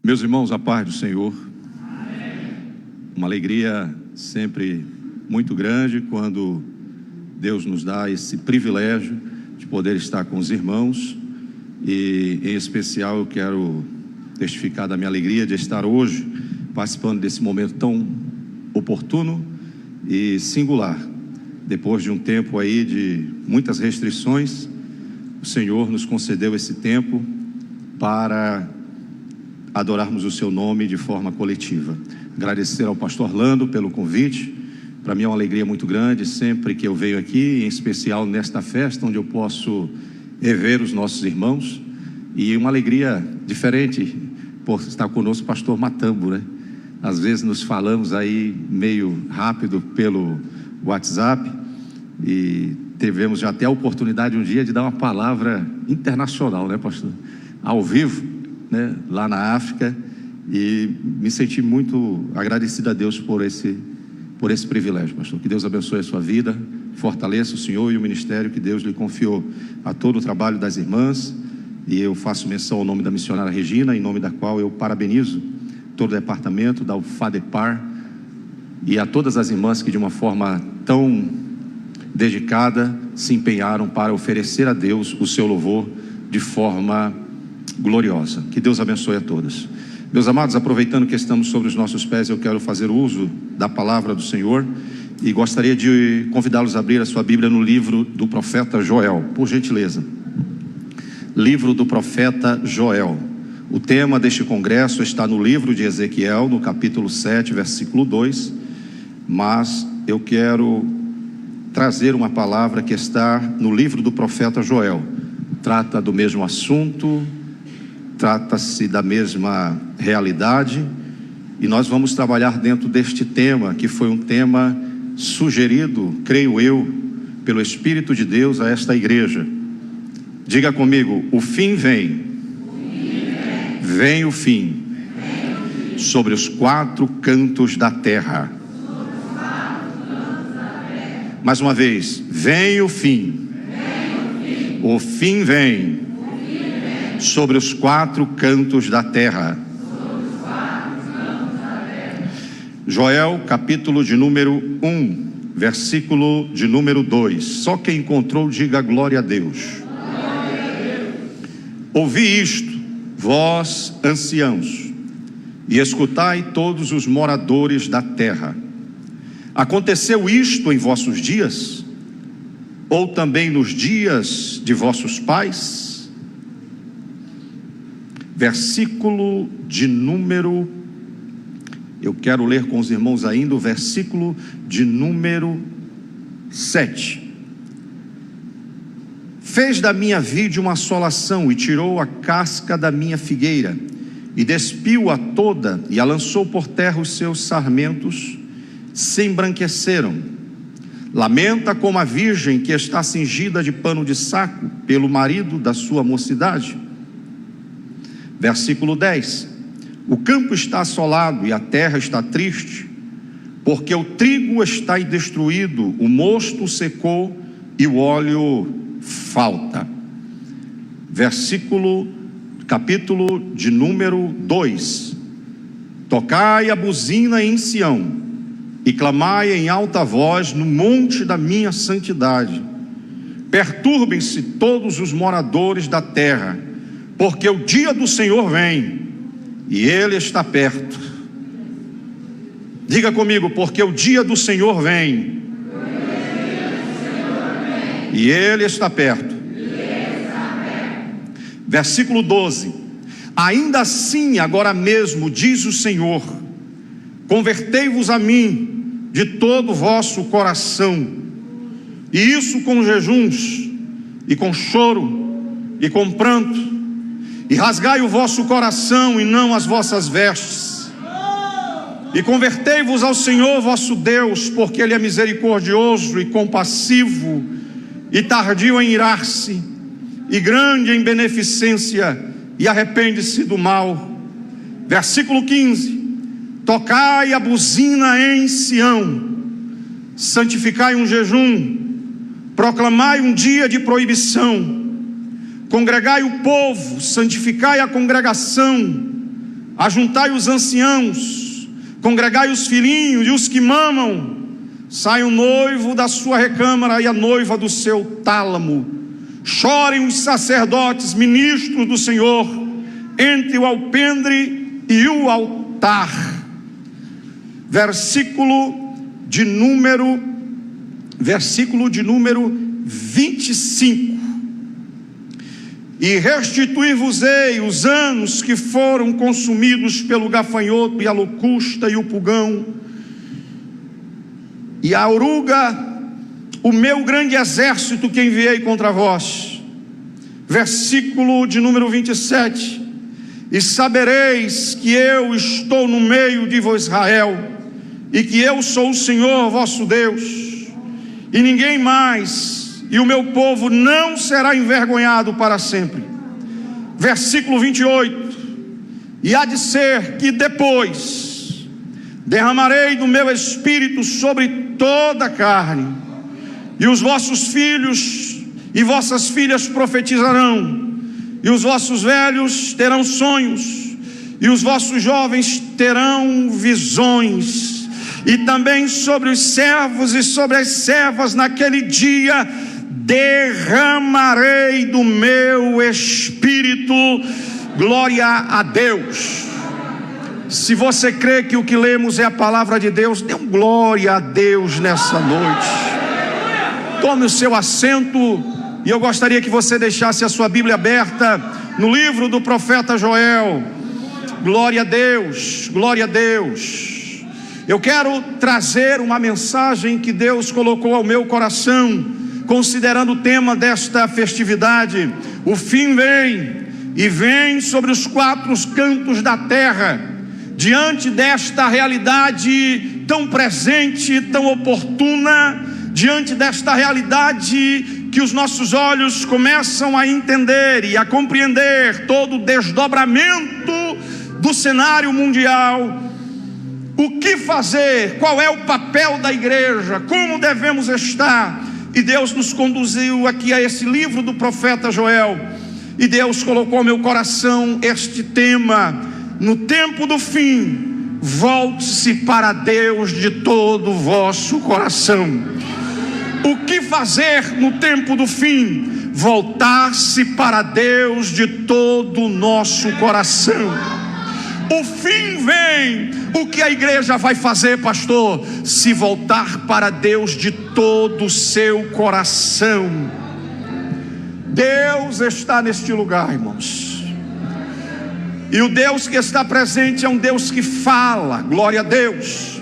Meus irmãos, a paz do Senhor. Amém. Uma alegria sempre muito grande quando Deus nos dá esse privilégio de poder estar com os irmãos. E em especial eu quero testificar da minha alegria de estar hoje participando desse momento tão oportuno e singular. Depois de um tempo aí de muitas restrições, o Senhor nos concedeu esse tempo para adorarmos o seu nome de forma coletiva. Agradecer ao pastor Orlando pelo convite. Para mim é uma alegria muito grande sempre que eu venho aqui, em especial nesta festa onde eu posso rever os nossos irmãos, e uma alegria diferente por estar conosco o pastor Matambo, né? Às vezes nos falamos aí meio rápido pelo WhatsApp e tivemos já até a oportunidade um dia de dar uma palavra internacional, né, pastor? Ao vivo, né, lá na África, e me senti muito agradecido a Deus por esse privilégio, pastor. Que Deus abençoe a sua vida, fortaleça o senhor e o ministério que Deus lhe confiou, a todo o trabalho das irmãs. E eu faço menção ao nome da missionária Regina, em nome da qual eu parabenizo todo o departamento da UFADEPAR e a todas as irmãs que de uma forma tão dedicada se empenharam para oferecer a Deus o seu louvor de forma gloriosa. Que Deus abençoe a todas. Meus amados, aproveitando que estamos sobre os nossos pés, eu quero fazer uso da palavra do Senhor e gostaria de convidá-los a abrir a sua Bíblia no livro do profeta Joel, por gentileza. Livro do profeta Joel. O tema deste congresso está no livro de Ezequiel, no capítulo 7, versículo 2, mas eu quero trazer uma palavra que está no livro do profeta Joel. Trata do mesmo assunto, trata-se da mesma realidade, e nós vamos trabalhar dentro deste tema, que foi um tema sugerido, creio eu, pelo Espírito de Deus a esta igreja. Diga comigo: o fim vem. Vem o fim. Sobre os quatro cantos da terra. Mais uma vez, vem o fim. O fim vem. Sobre os quatro cantos da terra. Joel, capítulo de número 1, versículo de número 2. Só quem encontrou, diga glória a Deus. Ouvi isto, vós anciãos, e escutai todos os moradores da terra. Aconteceu isto em vossos dias? Ou também nos dias de vossos pais? Versículo de número, eu quero ler com os irmãos ainda o versículo de número 7. Fez da minha vide uma assolação e tirou a casca da minha figueira e despiu-a toda e a lançou por terra, os seus sarmentos se embranqueceram. Lamenta como a virgem que está cingida de pano de saco pelo marido da sua mocidade. Versículo 10. O campo está assolado e a terra está triste, porque o trigo está destruído, o mosto secou e o óleo falta. Capítulo de número 2. Tocai a buzina em Sião e clamai em alta voz no monte da minha santidade. Perturbem-se todos os moradores da terra, porque o dia do Senhor vem e ele está perto. Diga comigo: porque o dia do Senhor vem e ele está perto. Versículo 12. Ainda assim, agora mesmo, diz o Senhor, convertei-vos a mim de todo o vosso coração, e isso com jejuns, e com choro, e com pranto, e rasgai o vosso coração e não as vossas vestes, e convertei-vos ao Senhor vosso Deus, porque Ele é misericordioso e compassivo, e tardio em irar-se, e grande em beneficência, e arrepende-se do mal. Versículo 15. Tocai a buzina em Sião, santificai um jejum, proclamai um dia de proibição, congregai o povo, santificai a congregação, ajuntai os anciãos, congregai os filhinhos e os que mamam. Sai o noivo da sua recâmara e a noiva do seu tálamo. Chorem os sacerdotes, ministros do Senhor, entre o alpendre e o altar. Versículo de número 25. E restituir-vos-ei os anos que foram consumidos pelo gafanhoto e a locusta e o pulgão e a oruga, o meu grande exército que enviei contra vós. Versículo de número 27. E sabereis que eu estou no meio de vós, Israel, e que eu sou o Senhor vosso Deus, e ninguém mais, e o meu povo não será envergonhado para sempre. Versículo 28. E há de ser que depois derramarei do meu espírito sobre toda a carne, e os vossos filhos e vossas filhas profetizarão, e os vossos velhos terão sonhos, e os vossos jovens terão visões, e também sobre os servos e sobre as servas naquele dia derramarei do meu espírito. Glória a Deus. Se você crê que o que lemos é a palavra de Deus, dê um glória a Deus nessa noite. Tome o seu assento, e eu gostaria que você deixasse a sua Bíblia aberta no livro do profeta Joel. Glória a Deus, glória a Deus. Eu quero trazer uma mensagem que Deus colocou ao meu coração, considerando o tema desta festividade. O fim vem, e vem sobre os quatro cantos da terra. Diante desta realidade tão presente, tão oportuna, diante desta realidade que os nossos olhos começam a entender e a compreender todo o desdobramento do cenário mundial, o que fazer, qual é o papel da igreja, como devemos estar. E Deus nos conduziu aqui a esse livro do profeta Joel, e Deus colocou ao meu coração este tema: no tempo do fim, volte-se para Deus de todo o vosso coração. O que fazer no tempo do fim? Voltar-se para Deus de todo o nosso coração. O fim vem. O que a igreja vai fazer, pastor? Se voltar para Deus de todo o seu coração. Deus está neste lugar, irmãos. E o Deus que está presente é um Deus que fala. Glória a Deus.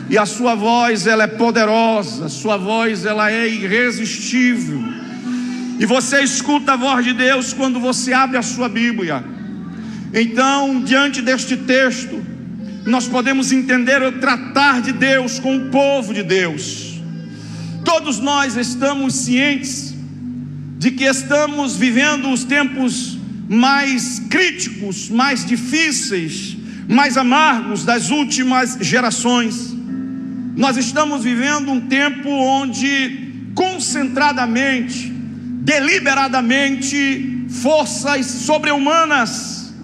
E a sua voz, ela é poderosa. A sua voz, ela é irresistível. E você escuta a voz de Deus quando você abre a sua Bíblia. Então, diante deste texto, nós podemos entender o tratar de Deus com o povo de Deus. Todos nós estamos cientes de que estamos vivendo os tempos mais críticos, mais difíceis, mais amargos das últimas gerações. Nós estamos vivendo um tempo onde concentradamente, deliberadamente, forças sobre-humanas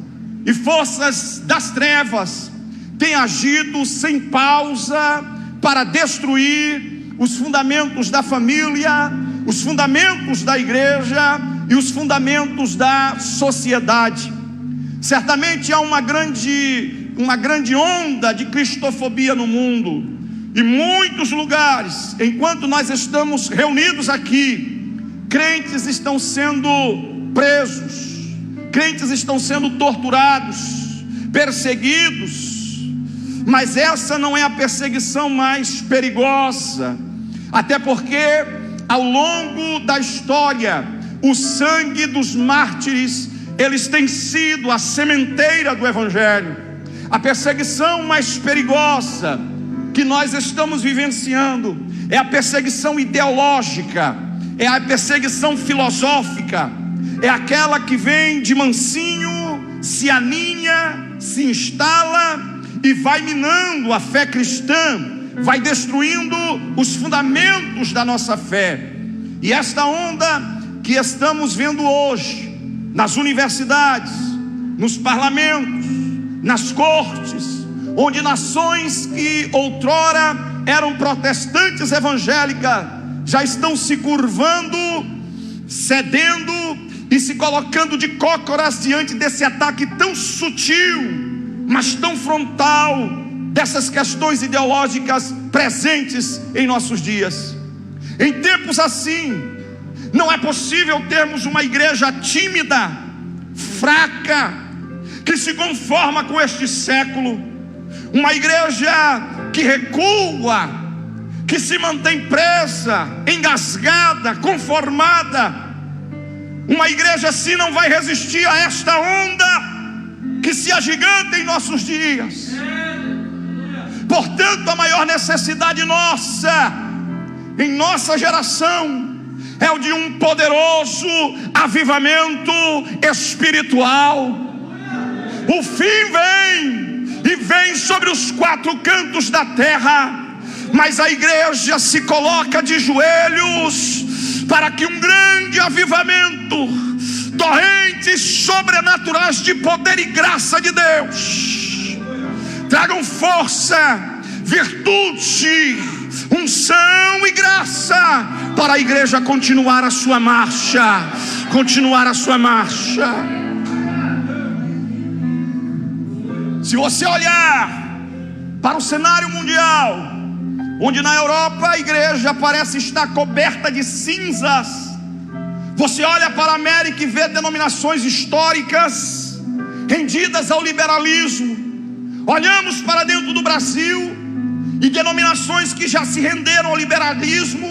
e forças das trevas têm agido sem pausa para destruir os fundamentos da família, os fundamentos da igreja e os fundamentos da sociedade. Certamente há uma grande onda de cristofobia no mundo. Em muitos lugares, enquanto nós estamos reunidos aqui, crentes estão sendo presos, crentes estão sendo torturados, perseguidos. Mas essa não é a perseguição mais perigosa, até porque ao longo da história, o sangue dos mártires, eles têm sido a sementeira do Evangelho. A perseguição mais perigosa que nós estamos vivenciando é a perseguição ideológica, é a perseguição filosófica, é aquela que vem de mansinho, se aninha, se instala e vai minando a fé cristã, vai destruindo os fundamentos da nossa fé. E esta onda que estamos vendo hoje nas universidades, nos parlamentos, nas cortes, onde nações que outrora eram protestantes evangélicas já estão se curvando, cedendo e se colocando de cócoras diante desse ataque tão sutil, mas tão frontal, dessas questões ideológicas presentes em nossos dias. Em tempos assim, não é possível termos uma igreja tímida, fraca, que se conforma com este século, uma igreja que recua, que se mantém presa, engasgada, conformada. Uma igreja assim não vai resistir a esta onda que se agiganta em nossos dias. Portanto, a maior necessidade nossa, em nossa geração, é o de um poderoso avivamento espiritual. O fim vem, e vem sobre os quatro cantos da terra, mas a igreja se coloca de joelhos para que um grande avivamento, torrentes sobrenaturais de poder e graça de Deus, tragam força, virtude, unção e graça para a igreja continuar a sua marcha, continuar a sua marcha. Se você olhar para o cenário mundial, onde na Europa a igreja parece estar coberta de cinzas, você olha para a América e vê denominações históricas rendidas ao liberalismo. Olhamos para dentro do Brasil e denominações que já se renderam ao liberalismo,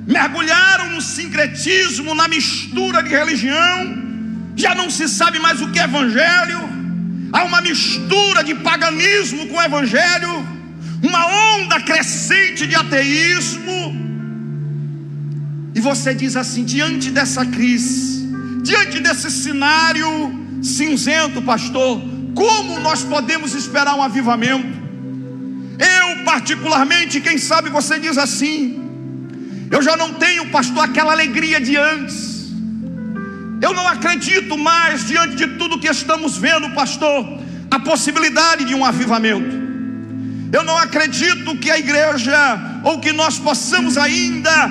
mergulharam no sincretismo, na mistura de religião, já não se sabe mais o que é evangelho, há uma mistura de paganismo com o evangelho, uma onda crescente de ateísmo. E você diz assim, diante dessa crise, diante desse cenário cinzento, pastor, como nós podemos esperar um avivamento? Eu particularmente, quem sabe você diz assim, eu já não tenho, pastor, aquela alegria de antes. Eu não acredito mais, diante de tudo que estamos vendo, pastor, a possibilidade de um avivamento. Eu não acredito que a igreja, ou que nós possamos ainda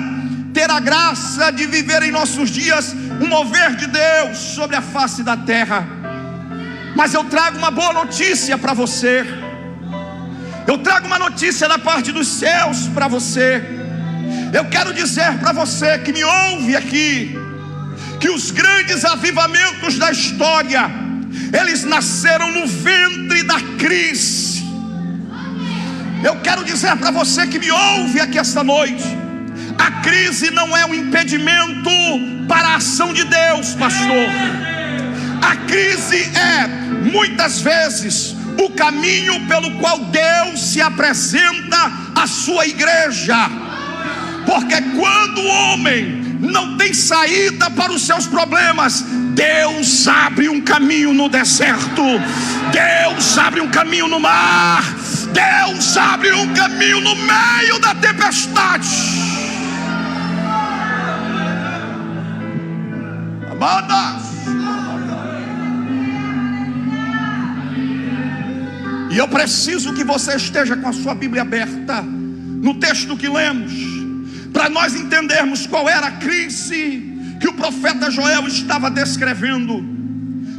ter a graça de viver em nossos dias um mover de Deus sobre a face da terra. Mas eu trago uma boa notícia para você. Eu trago uma notícia da parte dos céus para você. Eu quero dizer para você que me ouve aqui, que os grandes avivamentos da história, eles nasceram no ventre da crise. Eu quero dizer para você que me ouve aqui esta noite, a crise não é um impedimento para a ação de Deus, pastor. A crise é, muitas vezes, o caminho pelo qual Deus se apresenta à sua igreja. Porque quando o homem não tem saída para os seus problemas, Deus abre um caminho no deserto, Deus abre um caminho no mar, Deus abre um caminho no meio da tempestade. Amada, e eu preciso que você esteja com a sua Bíblia aberta no texto que lemos, para nós entendermos qual era a crise que o profeta Joel estava descrevendo,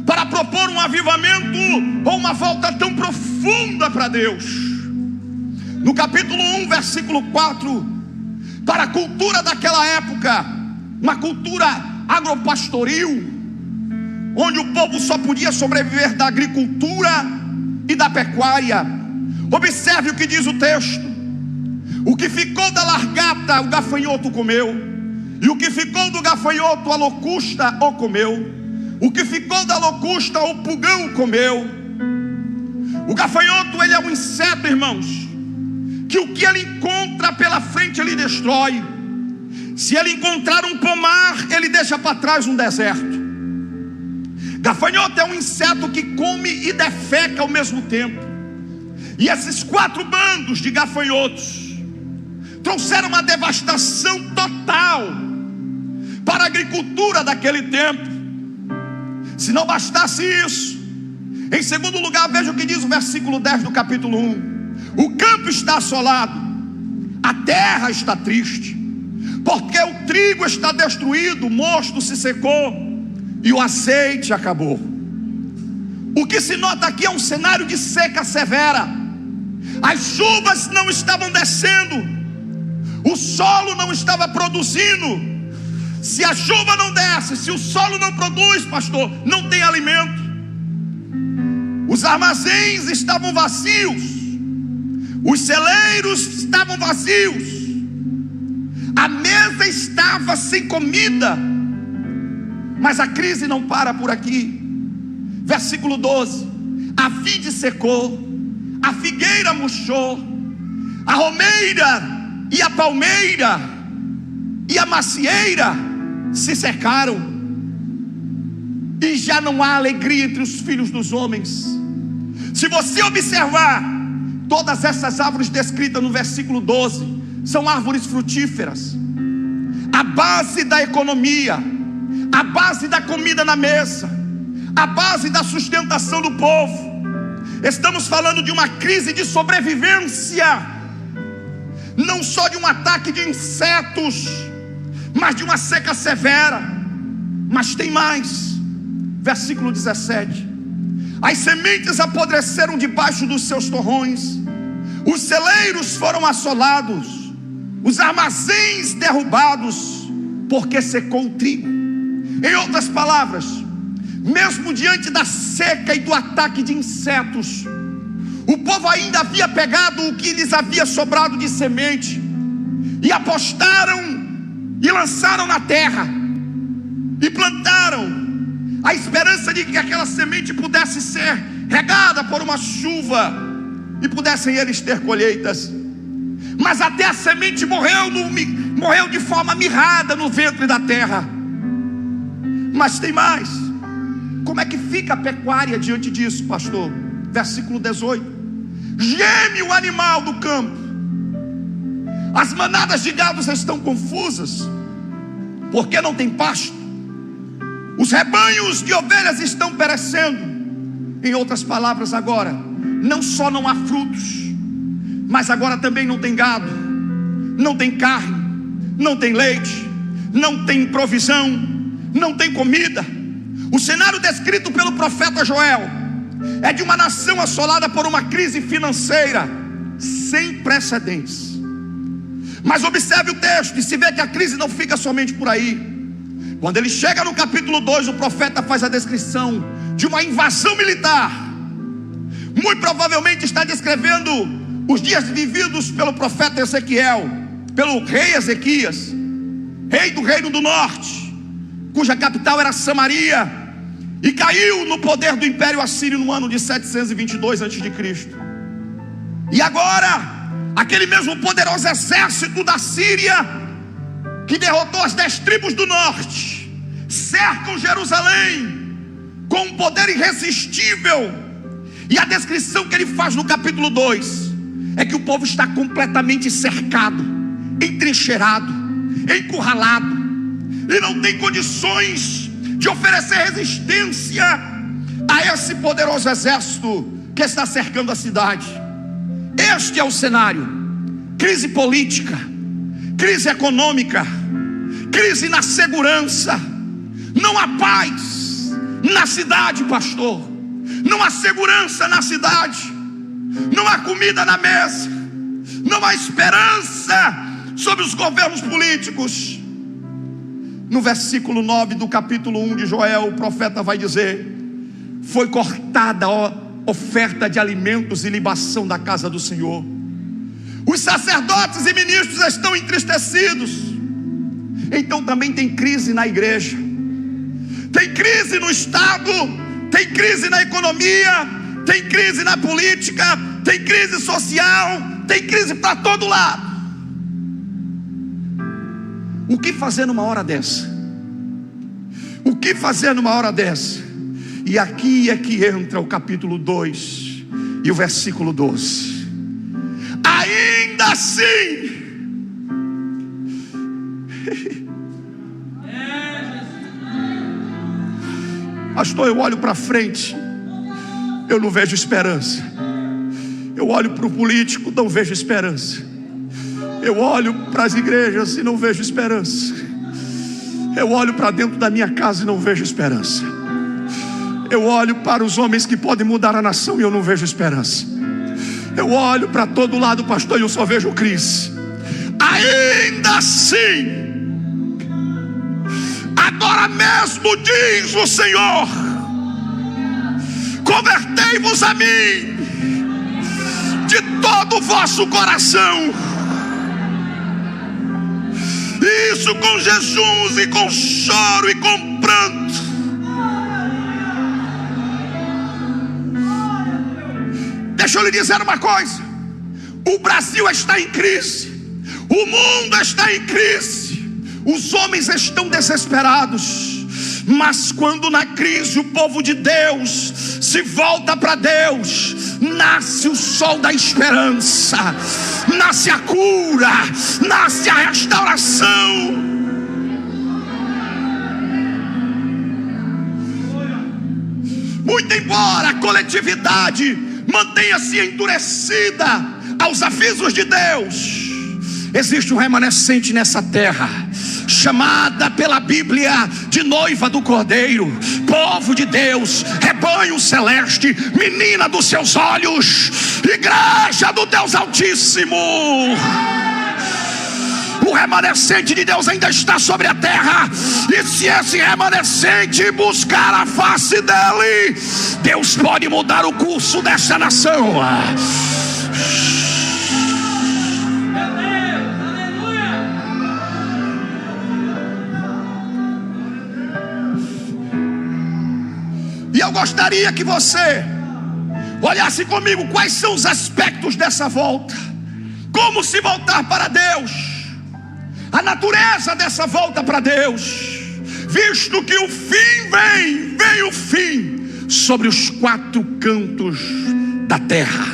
para propor um avivamento ou uma volta tão profunda para Deus. No capítulo 1, versículo 4, para a cultura daquela época, uma cultura agropastoril, onde o povo só podia sobreviver da agricultura e da pecuária. Observe o que diz o texto: o que ficou da largata, o gafanhoto comeu, e o que ficou do gafanhoto, a locusta o comeu, o que ficou da locusta, o pulgão comeu. O gafanhoto, ele é um inseto, irmãos, que o que ele encontra pela frente ele destrói. Se ele encontrar um pomar, ele deixa para trás um deserto. Gafanhoto é um inseto que come e defeca ao mesmo tempo. E esses 4 bandos de gafanhotos trouxeram uma devastação total para a agricultura daquele tempo. Se não bastasse isso, Em segundo lugar, veja o que diz o versículo 10 do capítulo 1. O campo está assolado, a terra está triste, porque o trigo está destruído, o mosto se secou e o azeite acabou. O que se nota aqui é um cenário de seca severa. As chuvas não estavam descendo, o solo não estava produzindo. Se a chuva não desce, se o solo não produz, pastor, não tem alimento. Os armazéns estavam vazios, os celeiros estavam vazios, a mesa estava sem comida. Mas a crise não para por aqui. Versículo 12: a vide secou, a figueira murchou, a romeira e a palmeira e a macieira se secaram, e já não há alegria entre os filhos dos homens. Se você observar, todas essas árvores descritas no versículo 12 são árvores frutíferas, a base da economia, a base da comida na mesa, a base da sustentação do povo. Estamos falando de uma crise de sobrevivência, não só de um ataque de insetos, mas de uma seca severa. Mas tem mais. Versículo 17: as sementes apodreceram debaixo dos seus torrões, os celeiros foram assolados, os armazéns derrubados, porque secou o trigo. Em outras palavras, mesmo diante da seca e do ataque de insetos, o povo ainda havia pegado o que lhes havia sobrado de semente e apostaram e lançaram na terra e plantaram, a esperança de que aquela semente pudesse ser regada por uma chuva e pudessem eles ter colheitas. Mas até a semente morreu de forma mirrada no ventre da terra. Mas tem mais. Como é que fica a pecuária diante disso, pastor? Versículo 18: geme o animal do campo, as manadas de gados estão confusas, porque não tem pasto. Os rebanhos de ovelhas estão perecendo. Em outras palavras, agora, não só não há frutos, mas agora também não tem gado, não tem carne, não tem leite, não tem provisão, não tem comida. O cenário descrito pelo profeta Joel é de uma nação assolada por uma crise financeira sem precedentes. Mas observe o texto e se vê que a crise não fica somente por aí. Quando ele chega no capítulo 2, o profeta faz a descrição de uma invasão militar. Muito provavelmente está descrevendo os dias vividos pelo profeta Ezequiel, pelo rei Ezequias, rei do reino do norte, cuja capital era Samaria, e caiu no poder do império assírio no ano de 722 a.C. E agora, aquele mesmo poderoso exército da Síria, que derrotou as 10 tribos do norte, cercam Jerusalém com um poder irresistível. E a descrição que ele faz no capítulo 2 é que o povo está completamente cercado, entrincheirado, encurralado, e não tem condições de oferecer resistência a esse poderoso exército que está cercando a cidade. Este é o cenário: crise política, crise econômica, crise na segurança. Não há paz na cidade, pastor. Não há segurança na cidade. Não há comida na mesa. Não há esperança sobre os governos políticos. No versículo 9 do capítulo 1 de Joel, o profeta vai dizer: foi cortada a oferta de alimentos e libação da casa do Senhor. Os sacerdotes e ministros estão entristecidos. Então também tem crise na igreja, tem crise no Estado, tem crise na economia, tem crise na política, tem crise social, tem crise para todo lado. O que fazer numa hora dessa? O que fazer numa hora dessa? E aqui é que entra o capítulo 2 e o versículo 12. Ainda assim, pastor, eu olho para frente eu não vejo esperança. Eu olho para o político, não vejo esperança. Eu olho para as igrejas e não vejo esperança. Eu olho para dentro da minha casa e não vejo esperança. Eu olho para os homens que podem mudar a nação e eu não vejo esperança. Eu olho para todo lado, pastor, e eu só vejo crise. Ainda assim, agora mesmo diz o Senhor: convertei-vos a mim de todo o vosso coração. Isso com jejuns e com choro e com pranto. Deixa eu lhe dizer uma coisa: o Brasil está em crise, o mundo está em crise, os homens estão desesperados. Mas quando na crise o povo de Deus se volta para Deus, nasce o sol da esperança, nasce a cura, nasce a restauração. Muito embora a coletividade mantenha-se endurecida aos avisos de Deus, existe um remanescente nessa terra, chamada pela Bíblia de noiva do Cordeiro, povo de Deus, rebanho celeste, menina dos seus olhos, igreja do Deus Altíssimo. O remanescente de Deus ainda está sobre a terra, e se esse remanescente buscar a face dele, Deus pode mudar o curso desta nação. E eu gostaria que você olhasse comigo quais são os aspectos dessa volta. Como se voltar para Deus, a natureza dessa volta para Deus, visto que o fim vem o fim sobre os quatro cantos da terra.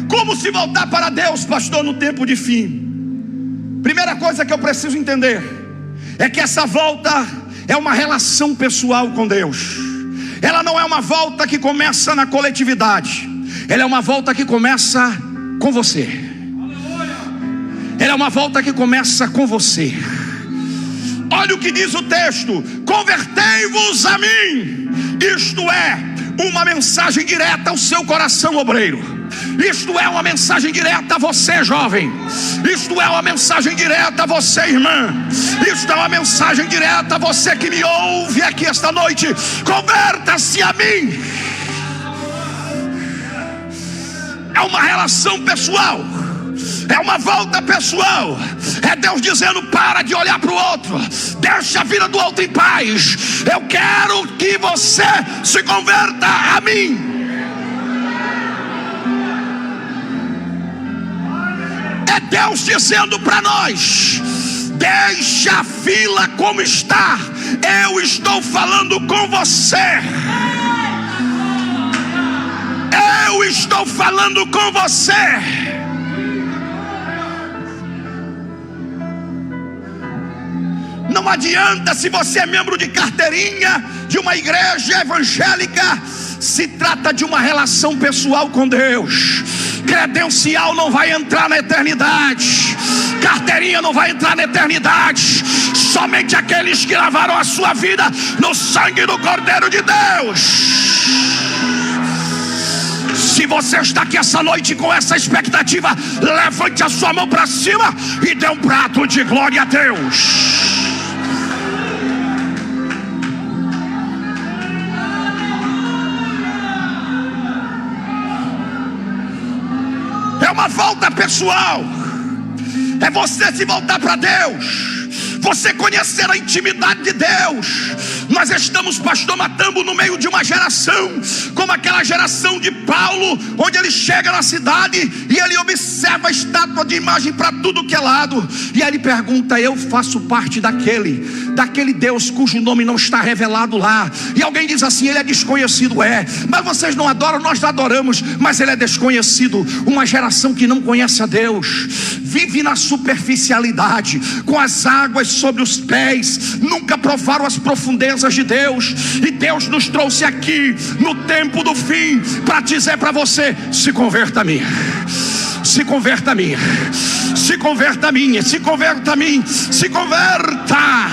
Como se voltar para Deus, pastor, no tempo de fim? Primeira coisa que eu preciso entender é que essa volta é uma relação pessoal com Deus. Ela não é uma volta que começa na coletividade, ela é uma volta que começa com você. Ela é uma volta que começa com você. Olha o que diz o texto: convertei-vos a mim. Isto é uma mensagem direta ao seu coração, obreiro. Isto é uma mensagem direta a você, jovem. Isto é uma mensagem direta a você, irmã. Isto é uma mensagem direta a você que me ouve aqui esta noite. Converta-se a mim. É uma relação pessoal, é uma volta pessoal. É Deus dizendo: para de olhar para o outro, deixa a vida do outro em paz. Eu quero que você se converta a mim. É Deus dizendo para nós: deixa a fila como está, eu estou falando com você. Eu estou falando com você. Não adianta se você é membro de carteirinha de uma igreja evangélica. Se trata de uma relação pessoal com Deus. Credencial não vai entrar na eternidade, carteirinha não vai entrar na eternidade. Somente aqueles que lavaram a sua vida no sangue do Cordeiro de Deus. Se você está aqui essa noite com essa expectativa, levante a sua mão para cima e dê um prato de glória a Deus. É uma volta pessoal, é você se voltar para Deus, você conhecer a intimidade de Deus. Nós estamos, pastor Matambo, no meio de uma geração como aquela geração de Paulo, onde ele chega na cidade e ele observa a estátua de imagem para tudo que é lado, e aí ele pergunta: eu faço parte daquele Deus cujo nome não está revelado lá. E alguém diz assim: ele é desconhecido. Mas vocês não adoram, nós adoramos, mas ele é desconhecido. Uma geração que não conhece a Deus, vive na superficialidade, com as águas sobre os pés, nunca provaram as profundezas de Deus. E Deus nos trouxe aqui no tempo do fim para dizer para você: se converta a mim, se converta a mim, se converta a mim, se converta a mim, se converta.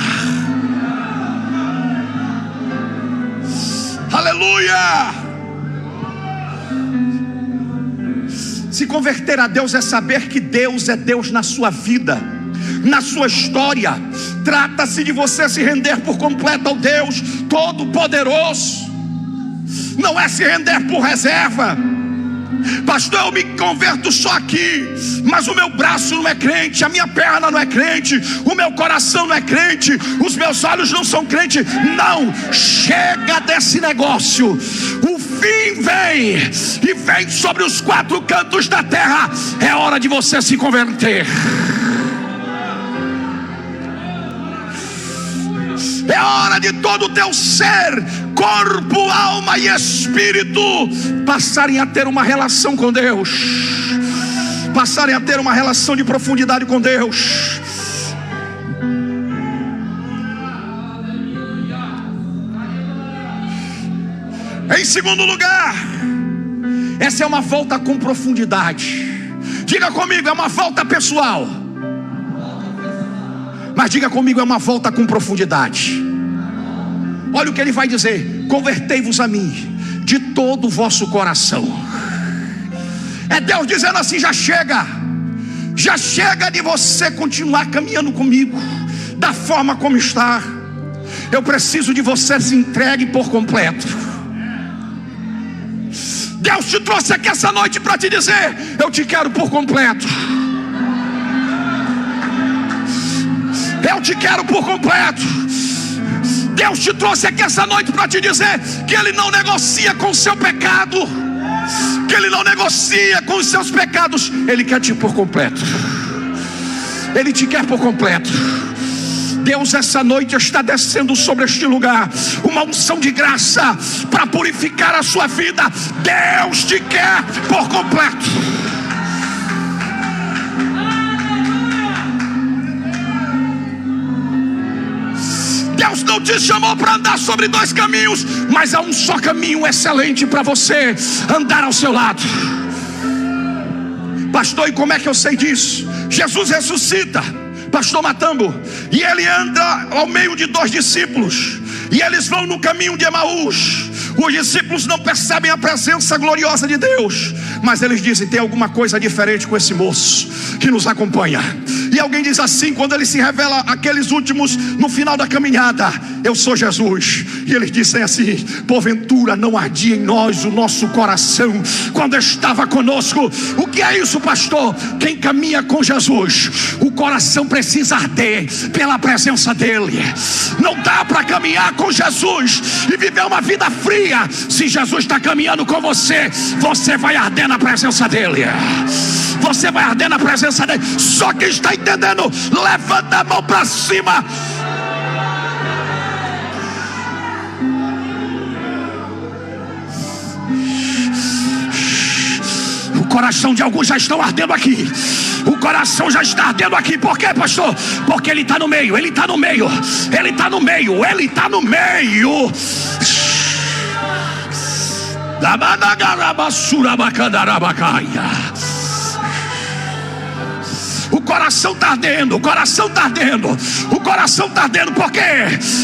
Aleluia! Se converter a Deus é saber que Deus é Deus na sua vida, na sua história. Trata-se de você se render por completo ao Deus Todo-Poderoso. Não é se render por reserva. Pastor, eu me converto só aqui, mas o meu braço não é crente, a minha perna não é crente, o meu coração não é crente, os meus olhos não são crentes. Não, chega desse negócio. O fim vem, e vem sobre os quatro cantos da terra. É hora de você se converter. É hora de todo o teu ser, corpo, alma e espírito passarem a ter uma relação com Deus, passarem a ter uma relação de profundidade com Deus. Em segundo lugar, essa é uma volta com profundidade. Diga comigo, é uma volta pessoal. Mas diga comigo, é uma volta com profundidade. Olha o que ele vai dizer: convertei-vos a mim de todo o vosso coração. É Deus dizendo assim: já chega de você continuar caminhando comigo da forma como está. Eu preciso de você se entregue por completo. Deus te trouxe aqui essa noite para te dizer: eu te quero por completo. Eu te quero por completo. Deus te trouxe aqui essa noite para te dizer que Ele não negocia com o seu pecado, que Ele não negocia com os seus pecados. Ele quer te por completo. Ele te quer por completo. Deus essa noite está descendo sobre este lugar uma unção de graça para purificar a sua vida. Deus te quer por completo. Deus não te chamou para andar sobre dois caminhos, mas há um só caminho excelente para você andar ao seu lado. Pastor, e como é que eu sei disso? Jesus ressuscita, pastor Matambo, e ele anda ao meio de dois discípulos, e eles vão no caminho de Emaús. Os discípulos não percebem a presença gloriosa de Deus, mas eles dizem: tem alguma coisa diferente com esse moço que nos acompanha. E alguém diz assim, quando ele se revela àqueles últimos no final da caminhada: eu sou Jesus. E eles dizem assim: porventura não ardia em nós o nosso coração quando estava conosco? O que é isso, pastor? Quem caminha com Jesus, o coração precisa arder pela presença dele. Não dá para caminhar com Jesus e viver uma vida fria. Se Jesus está caminhando com você, você vai arder na presença dele. Você vai arder na presença dele. Só quem está entendendo, levanta a mão para cima. O coração de alguns já estão ardendo aqui. O coração já está ardendo aqui. Por quê, pastor? Porque ele está no meio. Ele está no meio. Ele está no meio. Ele está no meio. O coração está ardendo, o coração está ardendo, o coração está ardendo. Por quê?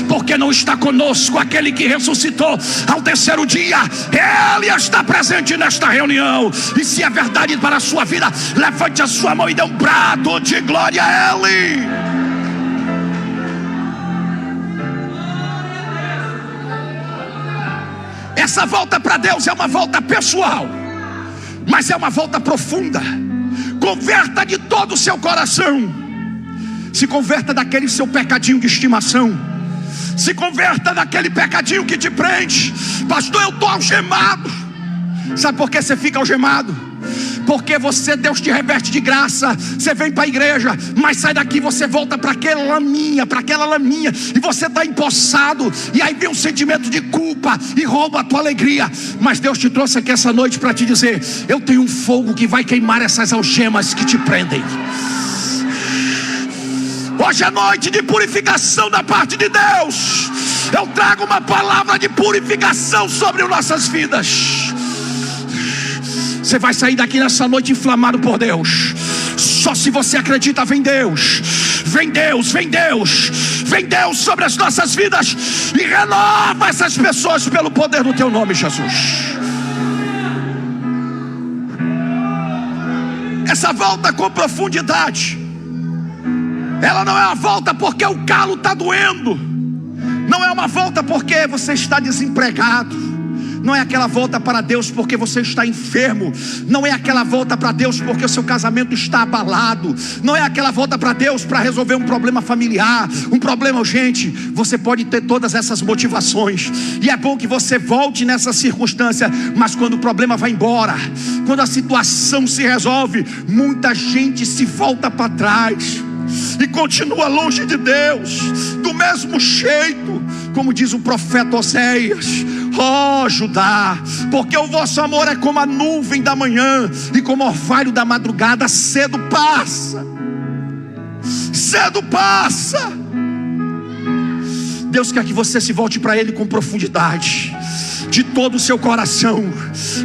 Porque não está conosco aquele que ressuscitou ao terceiro dia. Ele está presente nesta reunião. E se é verdade para a sua vida, levante a sua mão e dê um brado de glória a Ele. Essa volta para Deus é uma volta pessoal, mas é uma volta profunda. Converta de todo o seu coração. Se converta daquele seu pecadinho de estimação. Se converta daquele pecadinho que te prende. Pastor, eu estou algemado. Sabe por que você fica algemado? Porque Deus te reveste de graça. Você vem para a igreja, mas sai daqui, você volta para aquela laminha, e você está empossado. E aí vem um sentimento de culpa e rouba a tua alegria. Mas Deus te trouxe aqui essa noite para te dizer: eu tenho um fogo que vai queimar essas algemas que te prendem. Hoje é noite de purificação da parte de Deus. Eu trago uma palavra de purificação sobre as nossas vidas. Você vai sair daqui nessa noite inflamado por Deus. Só se você acredita, vem Deus. Vem Deus, vem Deus. Vem Deus sobre as nossas vidas e renova essas pessoas pelo poder do teu nome, Jesus. Essa volta com profundidade, ela não é uma volta porque o calo está doendo, não é uma volta porque você está desempregado, não é aquela volta para Deus porque você está enfermo, não é aquela volta para Deus porque o seu casamento está abalado, não é aquela volta para Deus para resolver um problema familiar, um problema urgente. Você pode ter todas essas motivações, e é bom que você volte nessa circunstância, mas quando o problema vai embora, quando a situação se resolve, muita gente se volta para trás e continua longe de Deus, do mesmo jeito, como diz o profeta Oséias: ó Judá, porque o vosso amor é como a nuvem da manhã e como o orvalho da madrugada, cedo passa, cedo passa. Deus quer que você se volte para Ele com profundidade, de todo o seu coração,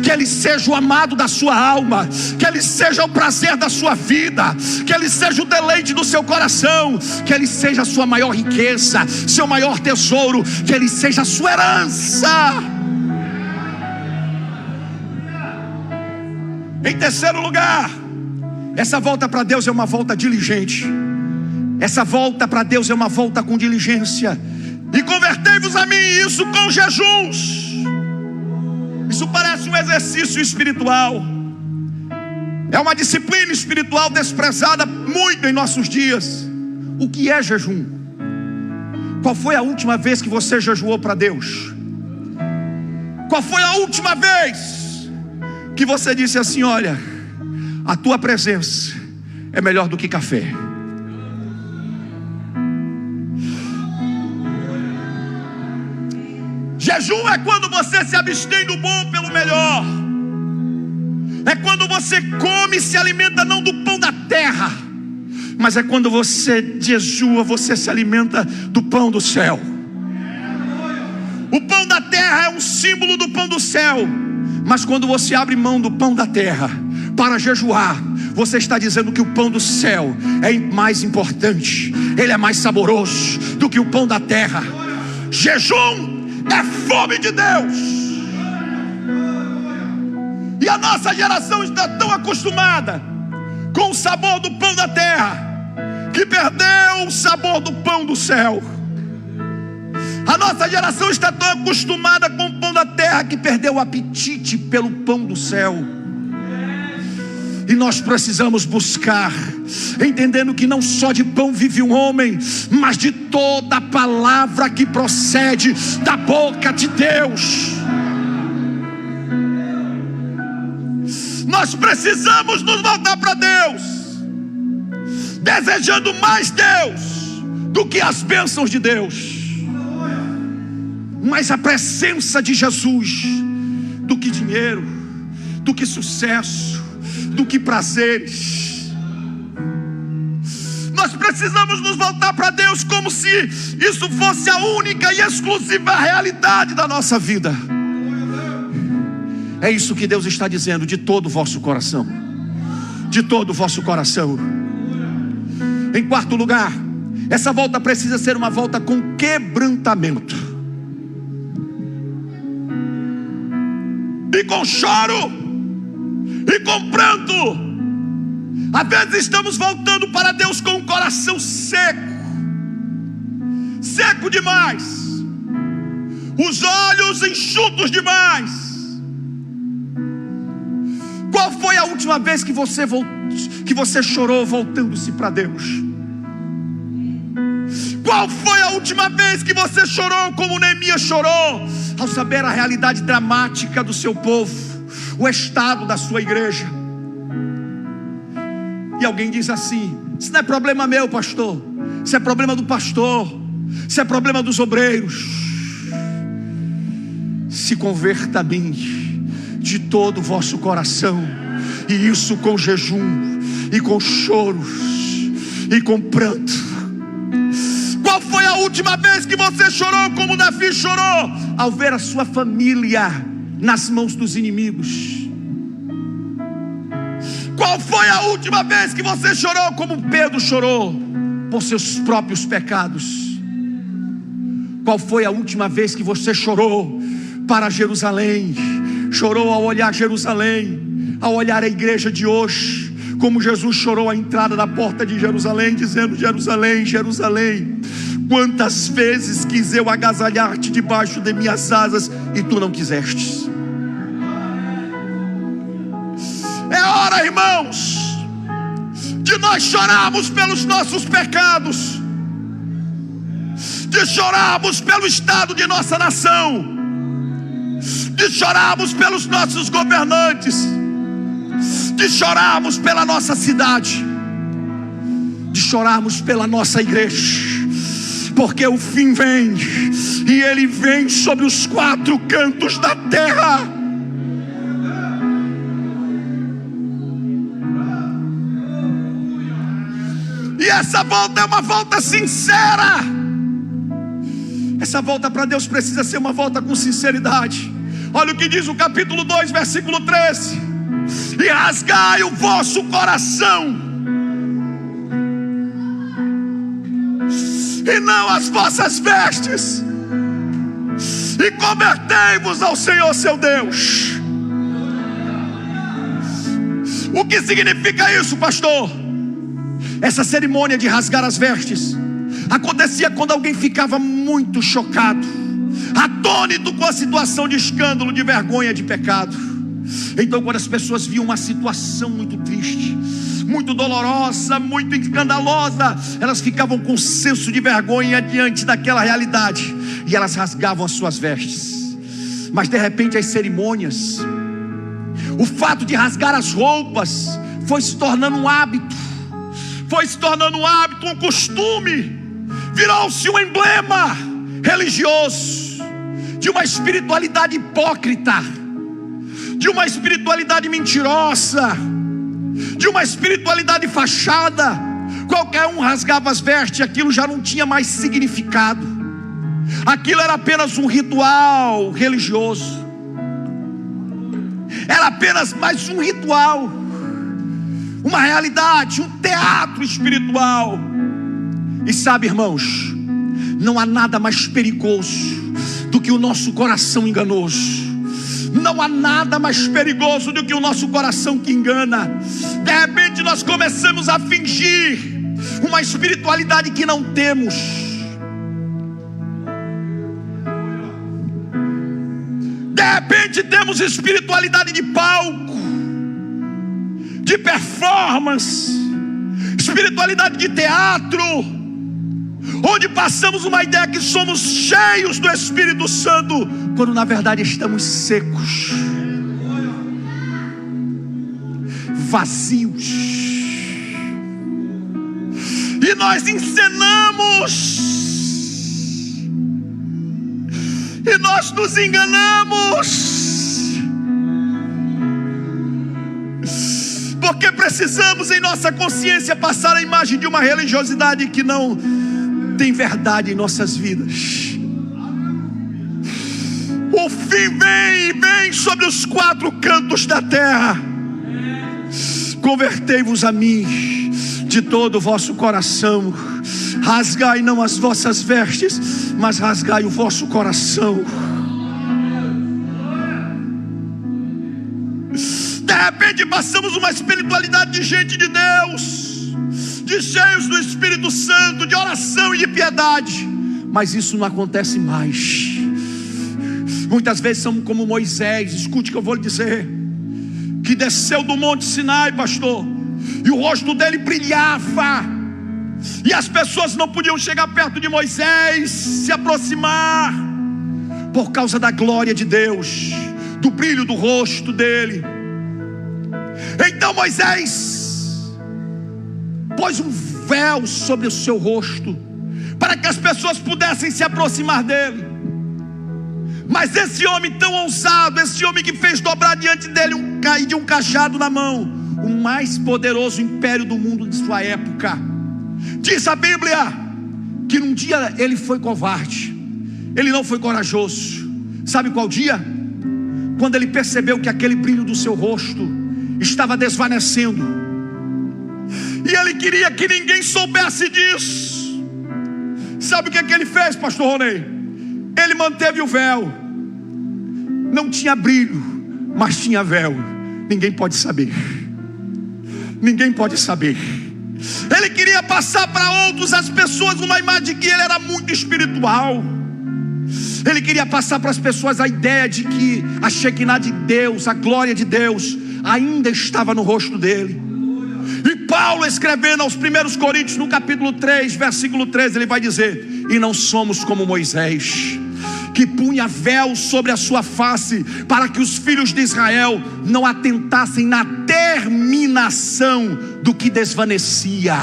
que Ele seja o amado da sua alma, que Ele seja o prazer da sua vida, que Ele seja o deleite do seu coração, que Ele seja a sua maior riqueza, seu maior tesouro, que Ele seja a sua herança. Em terceiro lugar, essa volta para Deus é uma volta diligente. Essa volta para Deus é uma volta com diligência. E convertei-vos a mim, isso com jejuns. Isso parece um exercício espiritual, é uma disciplina espiritual desprezada muito em nossos dias. O que é jejum? Qual foi a última vez que você jejuou para Deus? Qual foi a última vez que você disse assim: olha, a tua presença é melhor do que café? Jejum é quando você se abstém do bom pelo melhor. É quando você come e se alimenta não do pão da terra, mas é quando você jejua, você se alimenta do pão do céu. O pão da terra é um símbolo do pão do céu, mas quando você abre mão do pão da terra para jejuar, você está dizendo que o pão do céu é mais importante, ele é mais saboroso do que o pão da terra. Jejum é fome de Deus. E a nossa geração está tão acostumada com o sabor do pão da terra que perdeu o sabor do pão do céu. A nossa geração está tão acostumada com o pão da terra que perdeu o apetite pelo pão do céu. E nós precisamos buscar, entendendo que não só de pão vive um homem, mas de toda a palavra que procede da boca de Deus. Nós precisamos nos voltar para Deus, desejando mais Deus do que as bênçãos de Deus, mais a presença de Jesus do que dinheiro, do que sucesso, do que prazeres. Nós precisamos nos voltar para Deus como se isso fosse a única e exclusiva realidade da nossa vida. É isso que Deus está dizendo, de todo o vosso coração, de todo o vosso coração. Em quarto lugar, essa volta precisa ser uma volta com quebrantamento e com choro e com pranto. Às vezes estamos voltando para Deus com o coração seco, seco demais, os olhos enxutos demais. Qual foi a última vez que você chorou voltando-se para Deus? Qual foi a última vez que você chorou como Neemias chorou, ao saber a realidade dramática do seu povo, o estado da sua igreja? E alguém diz assim: isso não é problema meu, pastor, isso é problema do pastor, isso é problema dos obreiros. Se converta a mim de todo o vosso coração, e isso com jejum, e com choros, e com pranto. última vez que você chorou como Davi chorou ao ver a sua família nas mãos dos inimigos? Qual foi a última vez que você chorou como Pedro chorou por seus próprios pecados? Qual foi a última vez que você chorou para Jerusalém? Chorou ao olhar Jerusalém, ao olhar a igreja de hoje, como Jesus chorou à entrada da porta de Jerusalém, dizendo: Jerusalém, Jerusalém, quantas vezes quis eu agasalhar-te debaixo de minhas asas e tu não quisestes. É hora, irmãos, de nós chorarmos pelos nossos pecados, de chorarmos pelo estado de nossa nação, de chorarmos pelos nossos governantes, de chorarmos pela nossa cidade, de chorarmos pela nossa igreja, porque o fim vem, e ele vem sobre os quatro cantos da terra. E essa volta é uma volta sincera. Essa volta para Deus precisa ser uma volta com sinceridade. Olha o que diz o capítulo 2, versículo 13: e rasgai o vosso coração, e não as vossas vestes, e convertei-vos ao Senhor seu Deus. O que significa isso, pastor? Essa cerimônia de rasgar as vestes acontecia quando alguém ficava muito chocado, atônito com a situação de escândalo, de vergonha, de pecado. Então, quando as pessoas viam uma situação muito triste, muito dolorosa, muito escandalosa, elas ficavam com senso de vergonha diante daquela realidade, e elas rasgavam as suas vestes. Mas de repente as cerimônias, o fato de rasgar as roupas, foi se tornando um hábito, um costume, virou-se um emblema religioso de uma espiritualidade hipócrita, de uma espiritualidade mentirosa, de uma espiritualidade fachada. Qualquer um rasgava as vestes, aquilo já não tinha mais significado, aquilo era apenas um ritual religioso, era apenas mais um ritual, uma realidade, um teatro espiritual. E sabe, irmãos, não há nada mais perigoso do que o nosso coração enganoso. Não há nada mais perigoso do que o nosso coração que engana. De repente nós começamos a fingir uma espiritualidade que não temos. De repente temos espiritualidade de palco, de performance, espiritualidade de teatro, onde passamos uma ideia que somos cheios do Espírito Santo, quando na verdade estamos secos, vazios. E nós encenamos, e nós nos enganamos, porque precisamos em nossa consciência passar a imagem de uma religiosidade que não tem verdade em nossas vidas. O fim vem sobre os quatro cantos da terra. Convertei-vos a mim de todo o vosso coração. Rasgai não as vossas vestes, mas rasgai o vosso coração. De repente passamos uma espiritualidade de gente de Deus, de cheios do Espírito Santo, de oração e de piedade, mas isso não acontece mais. Muitas vezes somos como Moisés. Escute o que eu vou lhe dizer, que desceu do monte Sinai, pastor, e o rosto dele brilhava, e as pessoas não podiam chegar perto de Moisés, se aproximar, por causa da glória de Deus, do brilho do rosto dele. Então Moisés pôs um véu sobre o seu rosto, para que as pessoas pudessem se aproximar dele. Mas esse homem tão ousado, esse homem que fez dobrar diante dele um cajado na mão, o mais poderoso império do mundo de sua época, diz a Bíblia que num dia ele foi covarde, ele não foi corajoso. Sabe qual dia? Quando ele percebeu que aquele brilho do seu rosto estava desvanecendo, e ele queria que ninguém soubesse disso. Sabe o que é que ele fez, pastor Ronei? Ele manteve o véu. Não tinha brilho, mas tinha véu. Ninguém pode saber. Ninguém pode saber. Ele queria passar para outros, as pessoas, uma imagem de que ele era muito espiritual. Ele queria passar para as pessoas a ideia de que a Shekinah de Deus, a glória de Deus, ainda estava no rosto dele. E Paulo, escrevendo aos 1 Coríntios, no capítulo 3, versículo 13, ele vai dizer: e não somos como Moisés, que punha véu sobre a sua face, para que os filhos de Israel não atentassem na terminação do que desvanecia.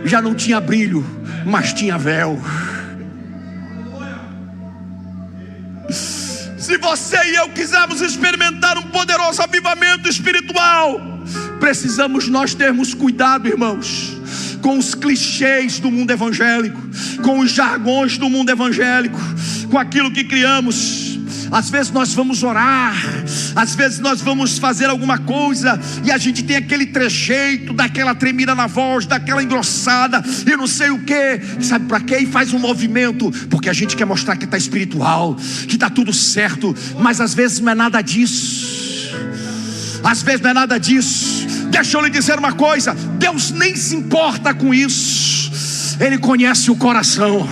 Já não tinha brilho, mas tinha véu. Se você e eu quisermos experimentar um poderoso avivamento espiritual, precisamos nós termos cuidado, irmãos, com os clichês do mundo evangélico, com os jargões do mundo evangélico, com aquilo que criamos. Às vezes nós vamos orar, às vezes nós vamos fazer alguma coisa, e a gente tem aquele trejeito, daquela tremida na voz, daquela engrossada, e não sei o que, sabe para quê? E faz um movimento, porque a gente quer mostrar que está espiritual, que está tudo certo, mas às vezes não é nada disso. Às vezes não é nada disso. Deixa eu lhe dizer uma coisa: Deus nem se importa com isso. Ele conhece o coração.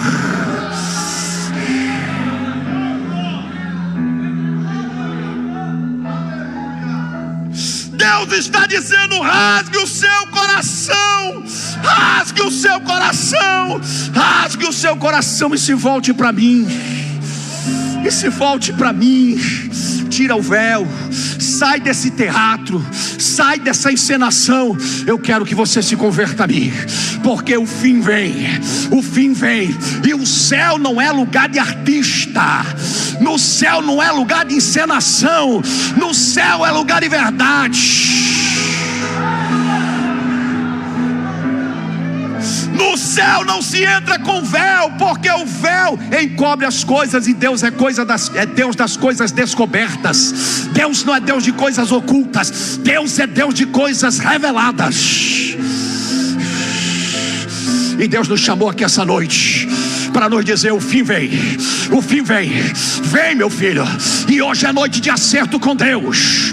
Deus está dizendo: rasgue o seu coração, rasgue o seu coração, rasgue o seu coração e se volte para mim. E se volte para mim. Tira o véu, sai desse teatro, sai dessa encenação. Eu quero que você se converta a mim, porque o fim vem, o fim vem. E o céu não é lugar de artista, no céu não é lugar de encenação, no céu é lugar de verdade. No céu não se entra com véu, porque o véu encobre as coisas, e Deus é Deus das coisas descobertas. Deus não é Deus de coisas ocultas, Deus é Deus de coisas reveladas. E Deus nos chamou aqui essa noite para nos dizer: o fim vem, o fim vem. Vem, meu filho. E hoje é noite de acerto com Deus,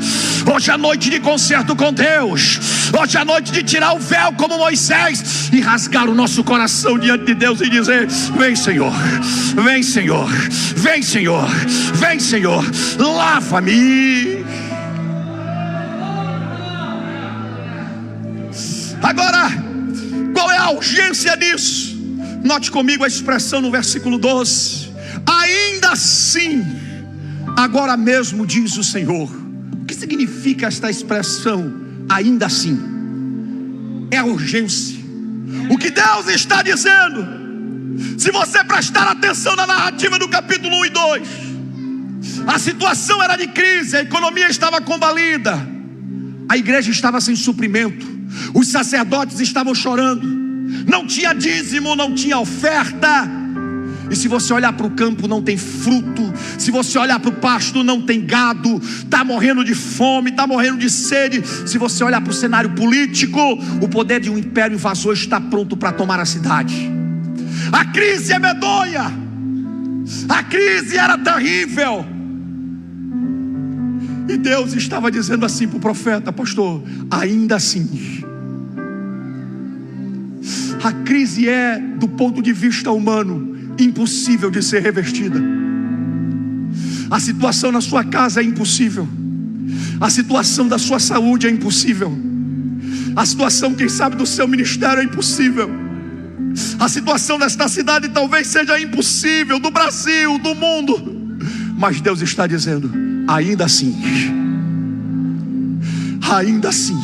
hoje é noite de concerto com Deus, hoje é noite de tirar o véu como Moisés e rasgar o nosso coração diante de Deus e dizer: vem, Senhor, vem, Senhor, vem, Senhor, vem, Senhor, lava-me. Agora, qual é a urgência disso? Note comigo a expressão no versículo 12: ainda assim, agora mesmo, diz o Senhor. O que significa esta expressão, ainda assim? É a urgência. O que Deus está dizendo, se você prestar atenção na narrativa do capítulo 1 e 2, a situação era de crise, a economia estava combalida, a igreja estava sem suprimento, os sacerdotes estavam chorando, não tinha dízimo, não tinha oferta. E se você olhar para o campo, não tem fruto. Se você olhar para o pasto, não tem gado. Está morrendo de fome, está morrendo de sede. Se você olhar para o cenário político, o poder de um império invasor está pronto para tomar a cidade. A crise é medonha, a crise era terrível. E Deus estava dizendo assim para o profeta: pastor, ainda assim, a crise é, do ponto de vista humano, impossível de ser revertida. A situação na sua casa é impossível, a situação da sua saúde é impossível, a situação, quem sabe, do seu ministério é impossível, a situação desta cidade talvez seja impossível, do Brasil, do mundo. Mas Deus está dizendo: ainda assim, ainda assim,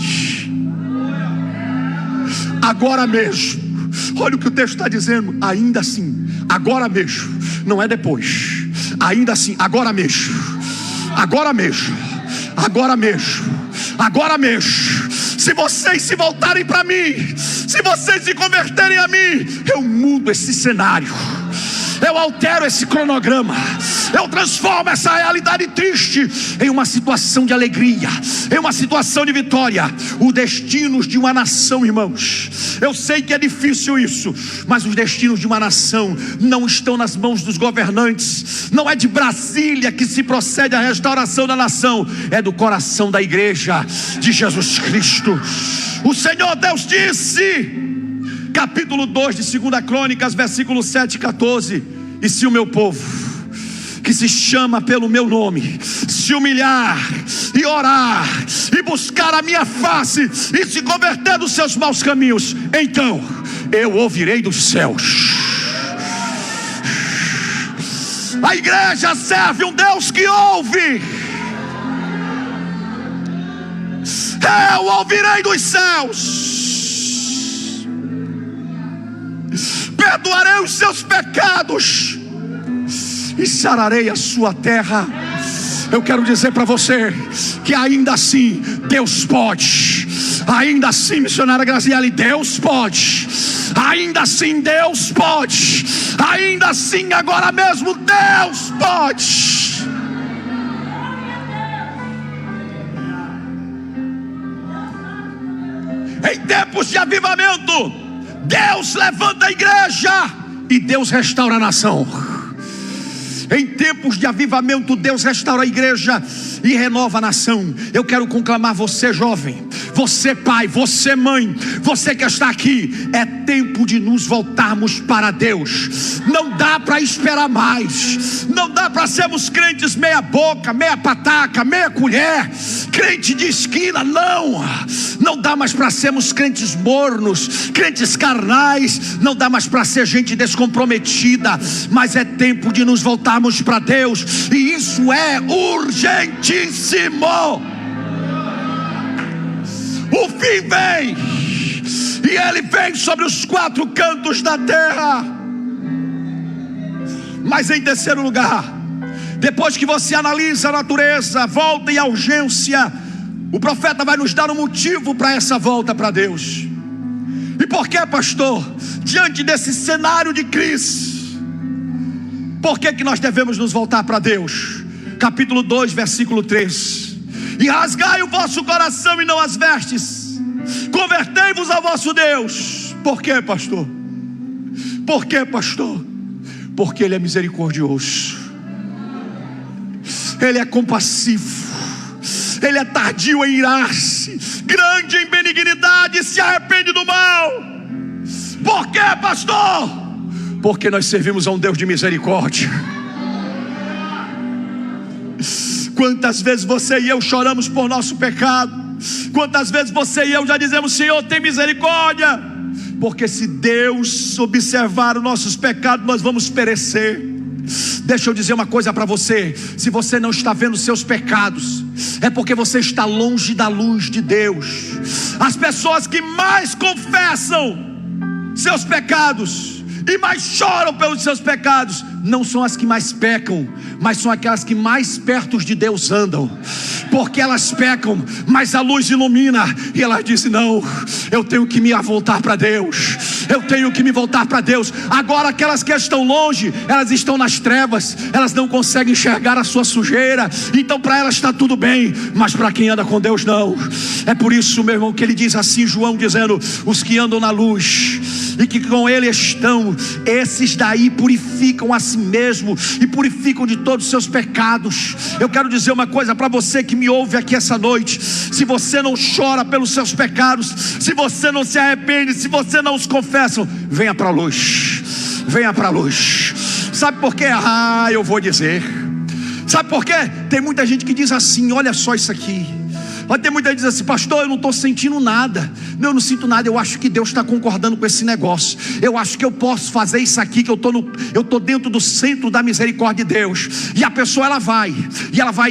agora mesmo. Olha o que o texto está dizendo: ainda assim, agora mesmo, não é depois. Ainda assim, agora mesmo, agora mesmo, agora mesmo, agora mesmo. Se vocês se voltarem para mim, Se vocês se converterem a mim, eu mudo esse cenário, eu altero esse cronograma, eu transformo essa realidade triste em uma situação de alegria, em uma situação de vitória. Os destinos de uma nação, irmãos, eu sei que é difícil isso, mas os destinos de uma nação não estão nas mãos dos governantes. Não é de Brasília que se procede a restauração da nação, é do coração da igreja de Jesus Cristo. O Senhor Deus disse, capítulo 2 de 2 Crônicas, versículo 7 e 14: e se o meu povo, que se chama pelo meu nome, se humilhar e orar e buscar a minha face e se converter dos seus maus caminhos, então eu ouvirei dos céus. A igreja serve um Deus que ouve. Eu ouvirei dos céus, perdoarei os seus pecados e sararei a sua terra. Eu quero dizer para você que ainda assim Deus pode. Ainda assim, missionária Graziele, Deus pode. Ainda assim Deus pode. Ainda assim, agora mesmo Deus pode. Em tempos de avivamento, Deus levanta a igreja e Deus restaura a nação. Em tempos de avivamento, Deus restaura a igreja e renova a nação. Eu quero conclamar você, jovem, você pai, você mãe, você que está aqui, é tempo de nos voltarmos para Deus. Não dá para esperar mais. Não dá para sermos crentes meia boca, meia pataca, meia colher, crente de esquina. Não dá mais para sermos crentes mornos, crentes carnais. Não dá mais para ser gente descomprometida. Mas é tempo de nos voltarmos para Deus, e isso é urgentíssimo. O fim vem, e ele vem sobre os quatro cantos da terra. Mas em terceiro lugar, depois que você analisa a natureza, a volta e a urgência, o profeta vai nos dar um motivo para essa volta para Deus. E por que, pastor? Diante desse cenário de crise, por que nós devemos nos voltar para Deus? Capítulo 2, versículo 3: e rasgai o vosso coração e não as vestes, convertei-vos ao vosso Deus. Por que, pastor? Por que, pastor? Porque Ele é misericordioso, Ele é compassivo, Ele é tardio em irar-se, grande em benignidade, e se arrepende do mal. Por que, pastor? Porque nós servimos a um Deus de misericórdia. Quantas vezes você e eu choramos por nosso pecado? Quantas vezes você e eu já dizemos: Senhor, tem misericórdia? Porque se Deus observar os nossos pecados, nós vamos perecer. Deixa eu dizer uma coisa para você: se você não está vendo seus pecados, é porque você está longe da luz de Deus. As pessoas que mais confessam seus pecados e mais choram pelos seus pecados, não são as que mais pecam, mas são aquelas que mais perto de Deus andam. Porque elas pecam, mas a luz ilumina, e elas dizem: não, eu tenho que me voltar para Deus, eu tenho que me voltar para Deus. Agora aquelas que estão longe, elas estão nas trevas, elas não conseguem enxergar a sua sujeira, então para elas está tudo bem, mas para quem anda com Deus não. É por isso, meu irmão, que ele diz assim, João dizendo: os que andam na luz e que com Ele estão, esses daí purificam a si mesmo e purificam de todos os seus pecados. Eu quero dizer uma coisa para você que me ouve aqui essa noite: se você não chora pelos seus pecados, se você não se arrepende, se você não os confessa, venha para a luz, venha para a luz. Sabe por quê? Eu vou dizer. Sabe por quê? Tem muita gente que diz assim: olha só isso aqui. Tem muita gente que diz assim: pastor, eu não estou sentindo nada. Não, eu não sinto nada. Eu acho que Deus está concordando com esse negócio. Eu acho que eu posso fazer isso aqui, que eu estou dentro do centro da misericórdia de Deus. E a pessoa ela vai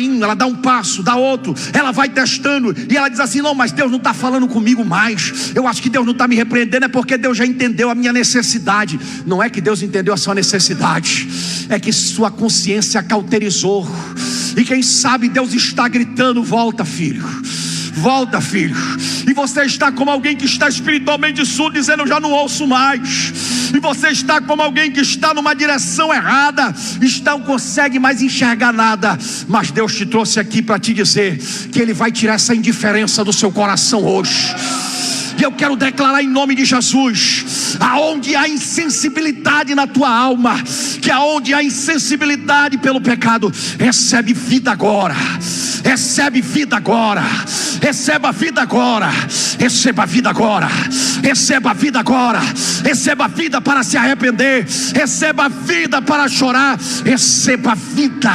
indo, ela dá um passo, dá outro, ela vai testando, e ela diz assim: não, mas Deus não está falando comigo mais. Eu acho que Deus não está me repreendendo, é porque Deus já entendeu a minha necessidade. Não é que Deus entendeu a sua necessidade, é que sua consciência cauterizou. E quem sabe Deus está gritando: volta, filho, Volta, filho. E você está como alguém que está espiritualmente surdo, dizendo: eu já não ouço mais. E você está como alguém que está numa direção errada, não consegue mais enxergar nada. Mas Deus te trouxe aqui para te dizer que Ele vai tirar essa indiferença do seu coração hoje. E eu quero declarar em nome de Jesus: aonde há insensibilidade na tua alma, que aonde há insensibilidade pelo pecado, recebe vida agora. Recebe vida agora. Receba vida agora. Receba vida agora. Receba vida agora. Receba vida para se arrepender. Receba vida para chorar. Receba vida.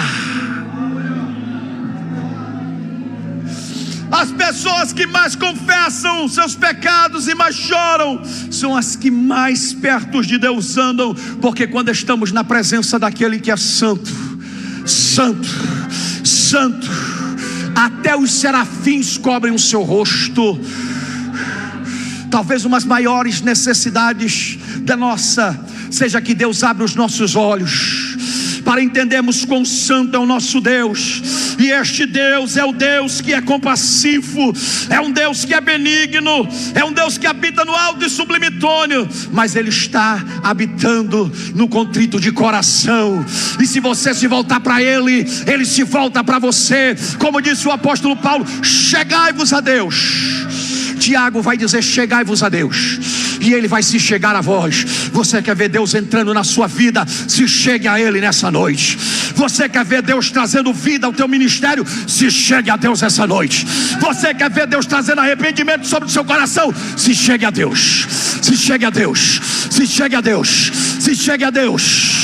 As pessoas que mais confessam seus pecados e mais choram são as que mais perto de Deus andam, porque quando estamos na presença daquele que é santo, santo, santo, até os serafins cobrem o seu rosto. Talvez uma das maiores necessidades da nossa seja que Deus abra os nossos olhos para entendermos quão santo é o nosso Deus. E este Deus é o Deus que é compassivo, é um Deus que é benigno, é um Deus que habita no alto e sublime trono, mas Ele está habitando no contrito de coração. E se você se voltar para Ele, Ele se volta para você. Como disse o apóstolo Paulo: chegai-vos a Deus. Tiago vai dizer: chegai-vos a Deus, e Ele vai se chegar a vós. Você quer ver Deus entrando na sua vida? Se chegue a Ele nessa noite. Você quer ver Deus trazendo vida ao teu ministério? Se chegue a Deus essa noite. Você quer ver Deus trazendo arrependimento sobre o seu coração? Se chegue a Deus. Se chegue a Deus. Se chegue a Deus. Se chegue a Deus.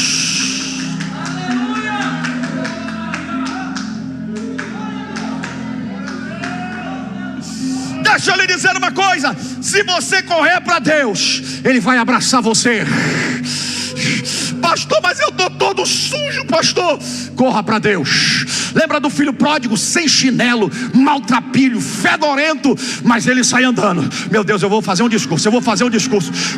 Deixa eu lhe dizer uma coisa: se você correr para Deus, Ele vai abraçar você. Pastor, mas eu estou todo sujo, pastor. Corra para Deus. Lembra do filho pródigo, sem chinelo, maltrapilho, fedorento, mas ele sai andando. Meu Deus, eu vou fazer um discurso.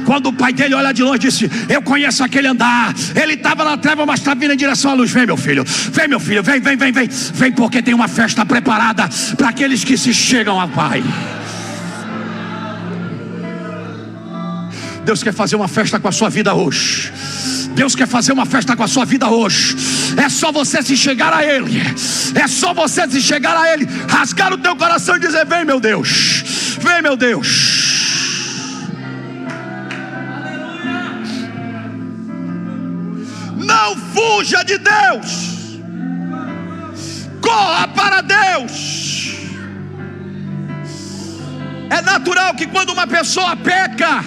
Quando o pai dele olha de longe, disse: eu conheço aquele andar. Ele estava na treva, mas está vindo em direção à luz. Vem, meu filho, vem, porque tem uma festa preparada para aqueles que se chegam ao Pai. Deus quer fazer uma festa com a sua vida hoje. Deus quer fazer uma festa com a sua vida hoje. É só você se chegar a Ele. É só você se chegar a Ele, rasgar o teu coração e dizer: vem, meu Deus. Vem, meu Deus. Não fuja de Deus. Corra para Deus. É natural que quando uma pessoa peca,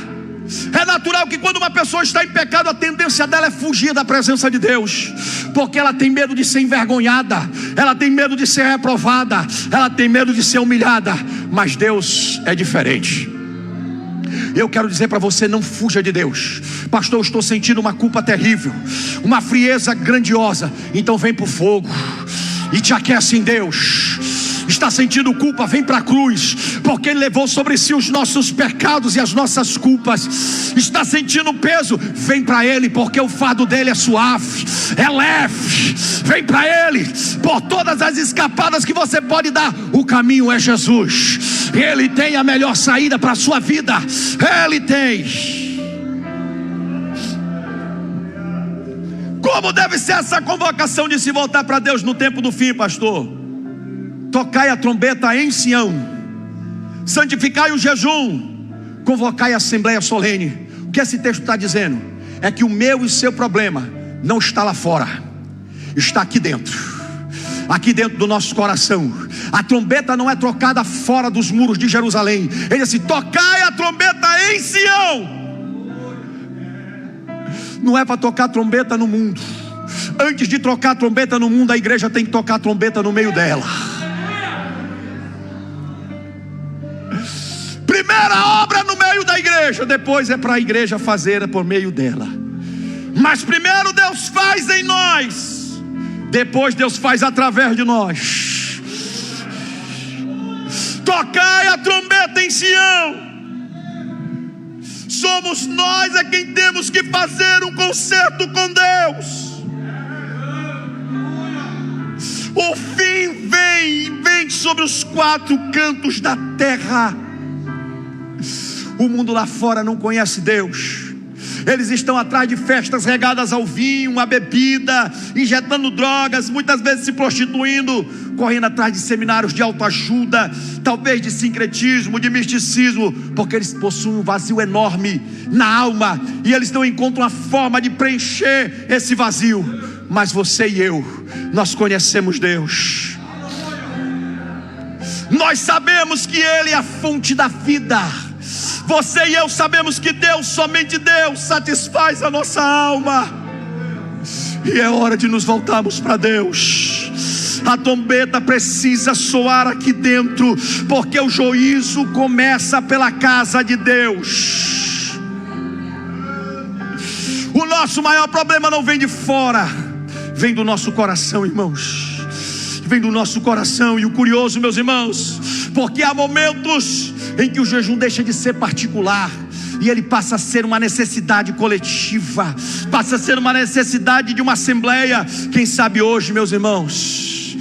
é natural que quando uma pessoa está em pecado, a tendência dela é fugir da presença de Deus, porque ela tem medo de ser envergonhada, ela tem medo de ser reprovada, ela tem medo de ser humilhada. Mas Deus é diferente. Eu quero dizer para você: não fuja de Deus. Pastor, eu estou sentindo uma culpa terrível, uma frieza grandiosa. Então vem para o fogo e te aquece em Deus. Está sentindo culpa? Vem para a cruz, porque Ele levou sobre si os nossos pecados e as nossas culpas. Está sentindo peso? Vem para Ele, porque o fardo dele é suave, é leve. Vem para Ele, por todas as escapadas que você pode dar, o caminho é Jesus. Ele tem a melhor saída para a sua vida. Ele tem. Como deve ser essa convocação de se voltar para Deus no tempo do fim, pastor? Tocai a trombeta em Sião, santificai o jejum, convocai a assembleia solene. O que esse texto está dizendo? É que o meu e seu problema não está lá fora, está aqui dentro do nosso coração. A trombeta não é trocada fora dos muros de Jerusalém. Ele disse: tocai a trombeta em Sião. Não é para tocar trombeta no mundo. Antes de tocar trombeta no mundo, a igreja tem que tocar trombeta no meio dela. Primeira obra no meio da igreja, depois é para a igreja fazer por meio dela. Mas primeiro Deus faz em nós, depois Deus faz através de nós. Tocai a trombeta em Sião. Somos nós a quem temos que fazer um concerto com Deus. O fim vem gente sobre os 4 cantos da terra. O mundo lá fora não conhece Deus. Eles estão atrás de festas regadas ao vinho, à bebida, injetando drogas, muitas vezes se prostituindo, correndo atrás de seminários de autoajuda, talvez de sincretismo, de misticismo, porque eles possuem um vazio enorme na alma e eles não encontram a forma de preencher esse vazio. Mas você e eu, nós conhecemos Deus. Nós sabemos que Ele é a fonte da vida. Você e eu sabemos que Deus, somente Deus, satisfaz a nossa alma. E é hora de nos voltarmos para Deus. A trombeta precisa soar aqui dentro, porque o juízo começa pela casa de Deus. O nosso maior problema não vem de fora, vem do nosso coração, irmãos. Vem do nosso coração. E o curioso, meus irmãos, porque há momentos em que o jejum deixa de ser particular e ele passa a ser uma necessidade coletiva, passa a ser uma necessidade de uma assembleia. Quem sabe hoje, meus irmãos,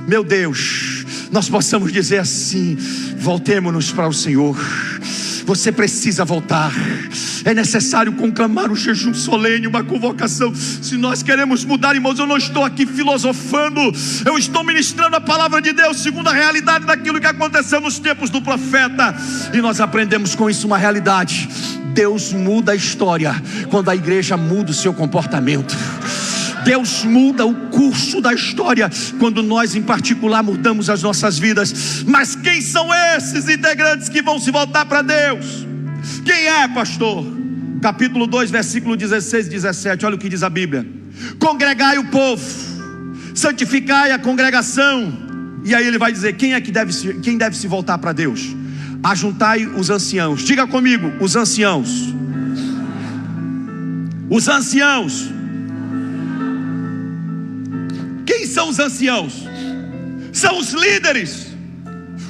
meu Deus, nós possamos dizer assim: voltemos-nos para o Senhor. Você precisa voltar. É necessário conclamar um jejum solene, uma convocação. Se nós queremos mudar, irmãos, eu não estou aqui filosofando, eu estou ministrando a palavra de Deus segundo a realidade daquilo que aconteceu nos tempos do profeta. E nós aprendemos com isso uma realidade: Deus muda a história quando a igreja muda o seu comportamento. Deus muda o curso da história quando nós em particular mudamos as nossas vidas. Mas quem são esses integrantes que vão se voltar para Deus? Quem é, pastor? Capítulo 2, versículo 16 e 17, olha o que diz a Bíblia: congregai o povo, santificai a congregação. E aí ele vai dizer quem deve se voltar para Deus. Ajuntai os anciãos. Diga comigo: os anciãos. Os anciãos. Quem são os anciãos? São os líderes.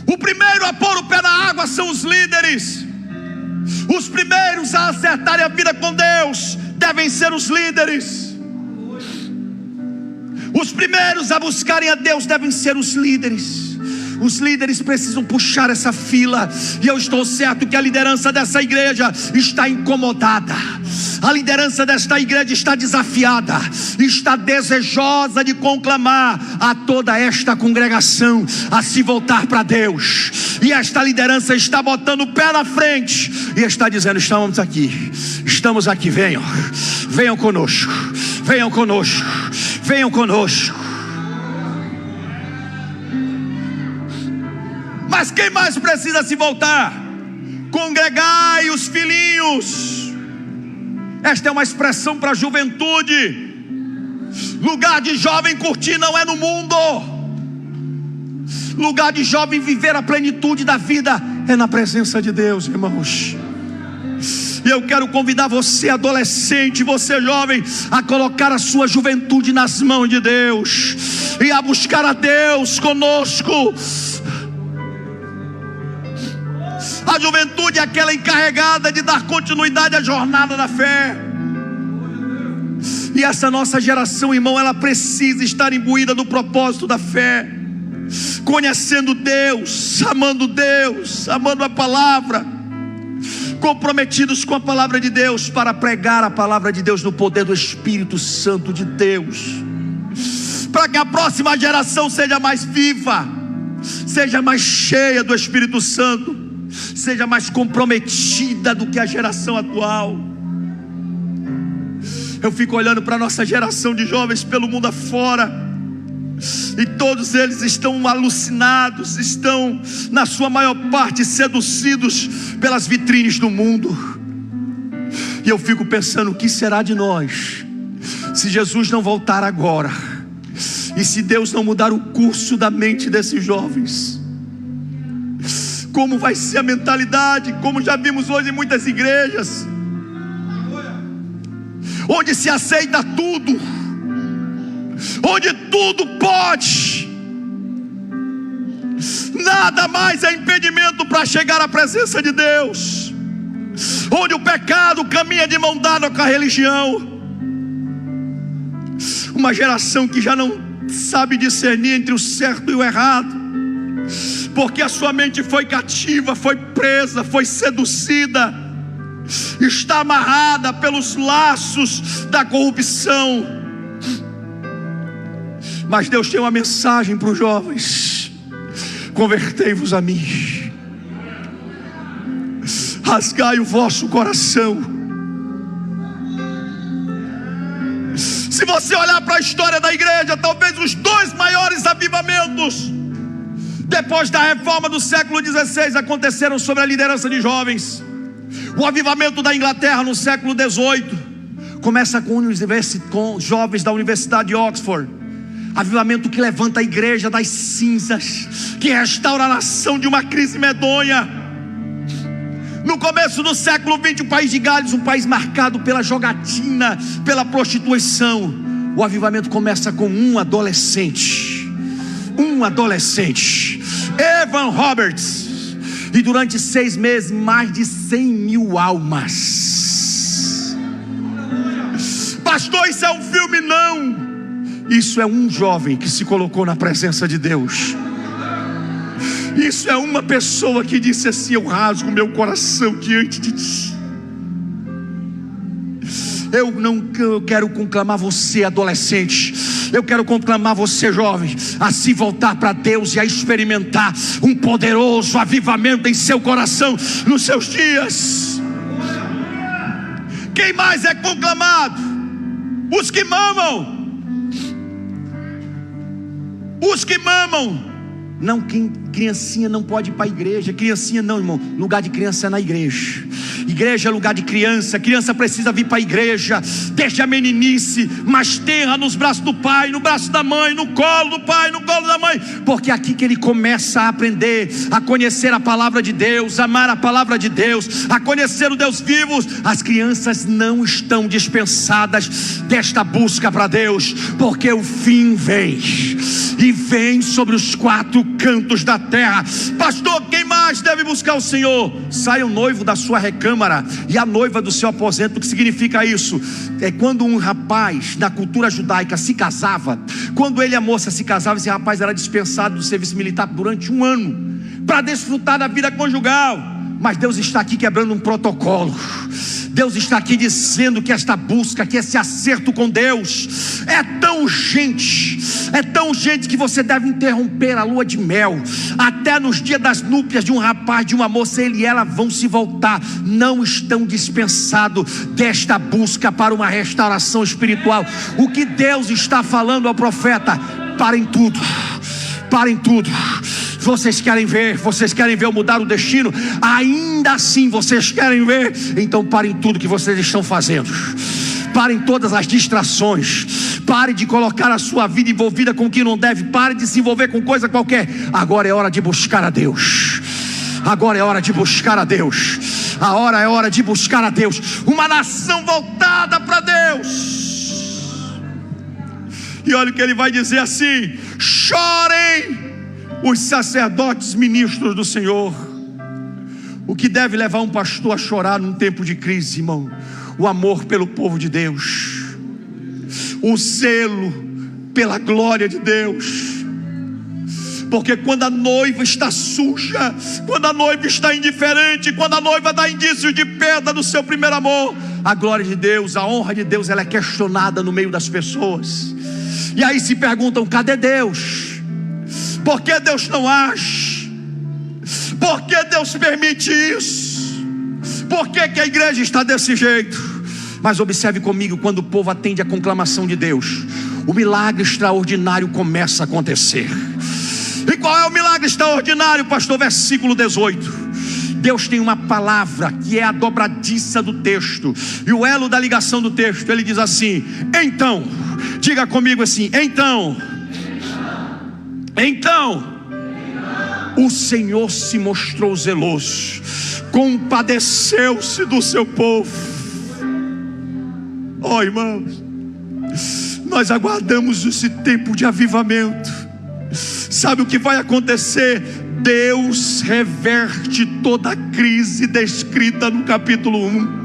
O primeiro a pôr o pé na água são os líderes. Os primeiros a acertarem a vida com Deus devem ser os líderes. Os primeiros a buscarem a Deus devem ser os líderes. Os líderes precisam puxar essa fila. E eu estou certo que a liderança dessa igreja está incomodada. A liderança desta igreja está desafiada, está desejosa de conclamar a toda esta congregação a se voltar para Deus. E esta liderança está botando o pé na frente e está dizendo: estamos aqui, venham conosco, venham conosco, venham conosco. Mas quem mais precisa se voltar? Congregai os filhinhos. Esta é uma expressão para a juventude. Lugar de jovem curtir não é no mundo. Lugar de jovem viver a plenitude da vida é na presença de Deus, irmãos. E eu quero convidar você, adolescente, você jovem, a colocar a sua juventude nas mãos de Deus e a buscar a Deus conosco. A juventude é aquela encarregada de dar continuidade à jornada da fé. E essa nossa geração, irmão, ela precisa estar imbuída do propósito da fé, conhecendo Deus, amando a palavra, comprometidos com a palavra de Deus, para pregar a palavra de Deus no poder do Espírito Santo de Deus, para que a próxima geração seja mais viva, seja mais cheia do Espírito Santo, seja mais comprometida do que a geração atual. Eu fico olhando para a nossa geração de jovens pelo mundo afora, e todos eles estão alucinados, estão na sua maior parte seduzidos pelas vitrines do mundo. E eu fico pensando: o que será de nós se Jesus não voltar agora, e se Deus não mudar o curso da mente desses jovens? Como vai ser a mentalidade? Como já vimos hoje em muitas igrejas, onde se aceita tudo, onde tudo pode, nada mais é impedimento para chegar à presença de Deus, onde o pecado caminha de mão dada com a religião. Uma geração que já não sabe discernir entre o certo e o errado, porque a sua mente foi cativa, foi presa, foi seduzida, está amarrada pelos laços da corrupção. Mas Deus tem uma mensagem para os jovens: convertei-vos a mim, rasgai o vosso coração. Se você olhar para a história da igreja, talvez os dois maiores avivamentos depois da reforma do século XVI aconteceram sobre a liderança de jovens. O avivamento da Inglaterra no século XVIII começa com jovens da Universidade de Oxford. Avivamento que levanta a igreja das cinzas, que restaura a nação de uma crise medonha. No começo do século XX, o país de Gales, um país marcado pela jogatina, pela prostituição. O avivamento começa com um adolescente, Evan Roberts, e durante 6 meses, mais de 100.000 almas. Pastor, isso é um filme? Não, isso é um jovem que se colocou na presença de Deus. Isso é uma pessoa que disse assim: eu rasgo meu coração diante de ti. Eu quero conclamar você, adolescente, eu quero conclamar você, jovem, a se voltar para Deus e a experimentar um poderoso avivamento em seu coração nos seus dias. Quem mais é conclamado? Os que mamam. Os que mamam. Não, criancinha não pode ir para a igreja. Criancinha não, irmão. Lugar de criança é na igreja. Igreja é lugar de criança. Criança precisa vir para a igreja desde a meninice, mas tenra, nos braços do pai, no braço da mãe, no colo do pai, no colo da mãe, porque é aqui que ele começa a aprender, a conhecer a palavra de Deus, amar a palavra de Deus, a conhecer o Deus vivo. As crianças não estão dispensadas desta busca para Deus, porque o fim vem, e vem sobre os 4 cantos da terra. Pastor, quem mais deve buscar o Senhor? Saia o noivo da sua recâmara e a noiva do seu aposento. O que significa isso? É quando um rapaz na cultura judaica se casava, quando ele e a moça se casavam, esse rapaz era dispensado do serviço militar durante 1 ano, para desfrutar da vida conjugal. Mas Deus está aqui quebrando um protocolo. Deus está aqui dizendo que esta busca, que esse acerto com Deus é tão urgente que você deve interromper a lua de mel. Até nos dias das núpcias de um rapaz, de uma moça, ele e ela vão se voltar. Não estão dispensados desta busca para uma restauração espiritual. O que Deus está falando ao profeta: parem tudo, parem tudo. Vocês querem ver eu mudar o destino? Ainda assim vocês querem ver? Então parem tudo que vocês estão fazendo. Parem todas as distrações. Pare de colocar a sua vida envolvida com o que não deve. Pare de se envolver com coisa qualquer. Agora é hora de buscar a Deus. Agora é hora de buscar a Deus. A hora é hora de buscar a Deus. Uma nação voltada para Deus. E olha o que ele vai dizer assim: chorem os sacerdotes ministros do Senhor. O que deve levar um pastor a chorar num tempo de crise, irmão? O amor pelo povo de Deus, o zelo pela glória de Deus. Porque quando a noiva está suja, quando a noiva está indiferente, quando a noiva dá indícios de perda do seu primeiro amor, a glória de Deus, a honra de Deus, ela é questionada no meio das pessoas. E aí se perguntam: cadê Deus? Por que Deus não age? Por que Deus permite isso? Por que a igreja está desse jeito? Mas observe comigo, quando o povo atende a conclamação de Deus, o milagre extraordinário começa a acontecer. E qual é o milagre extraordinário, pastor? Versículo 18. Deus tem uma palavra que é a dobradiça do texto, e o elo da ligação do texto. Ele diz assim: então, diga comigo assim: então, o Senhor se mostrou zeloso, compadeceu-se do seu povo. Oh, irmãos, nós aguardamos esse tempo de avivamento. Sabe o que vai acontecer? Deus reverte toda a crise descrita no capítulo 1.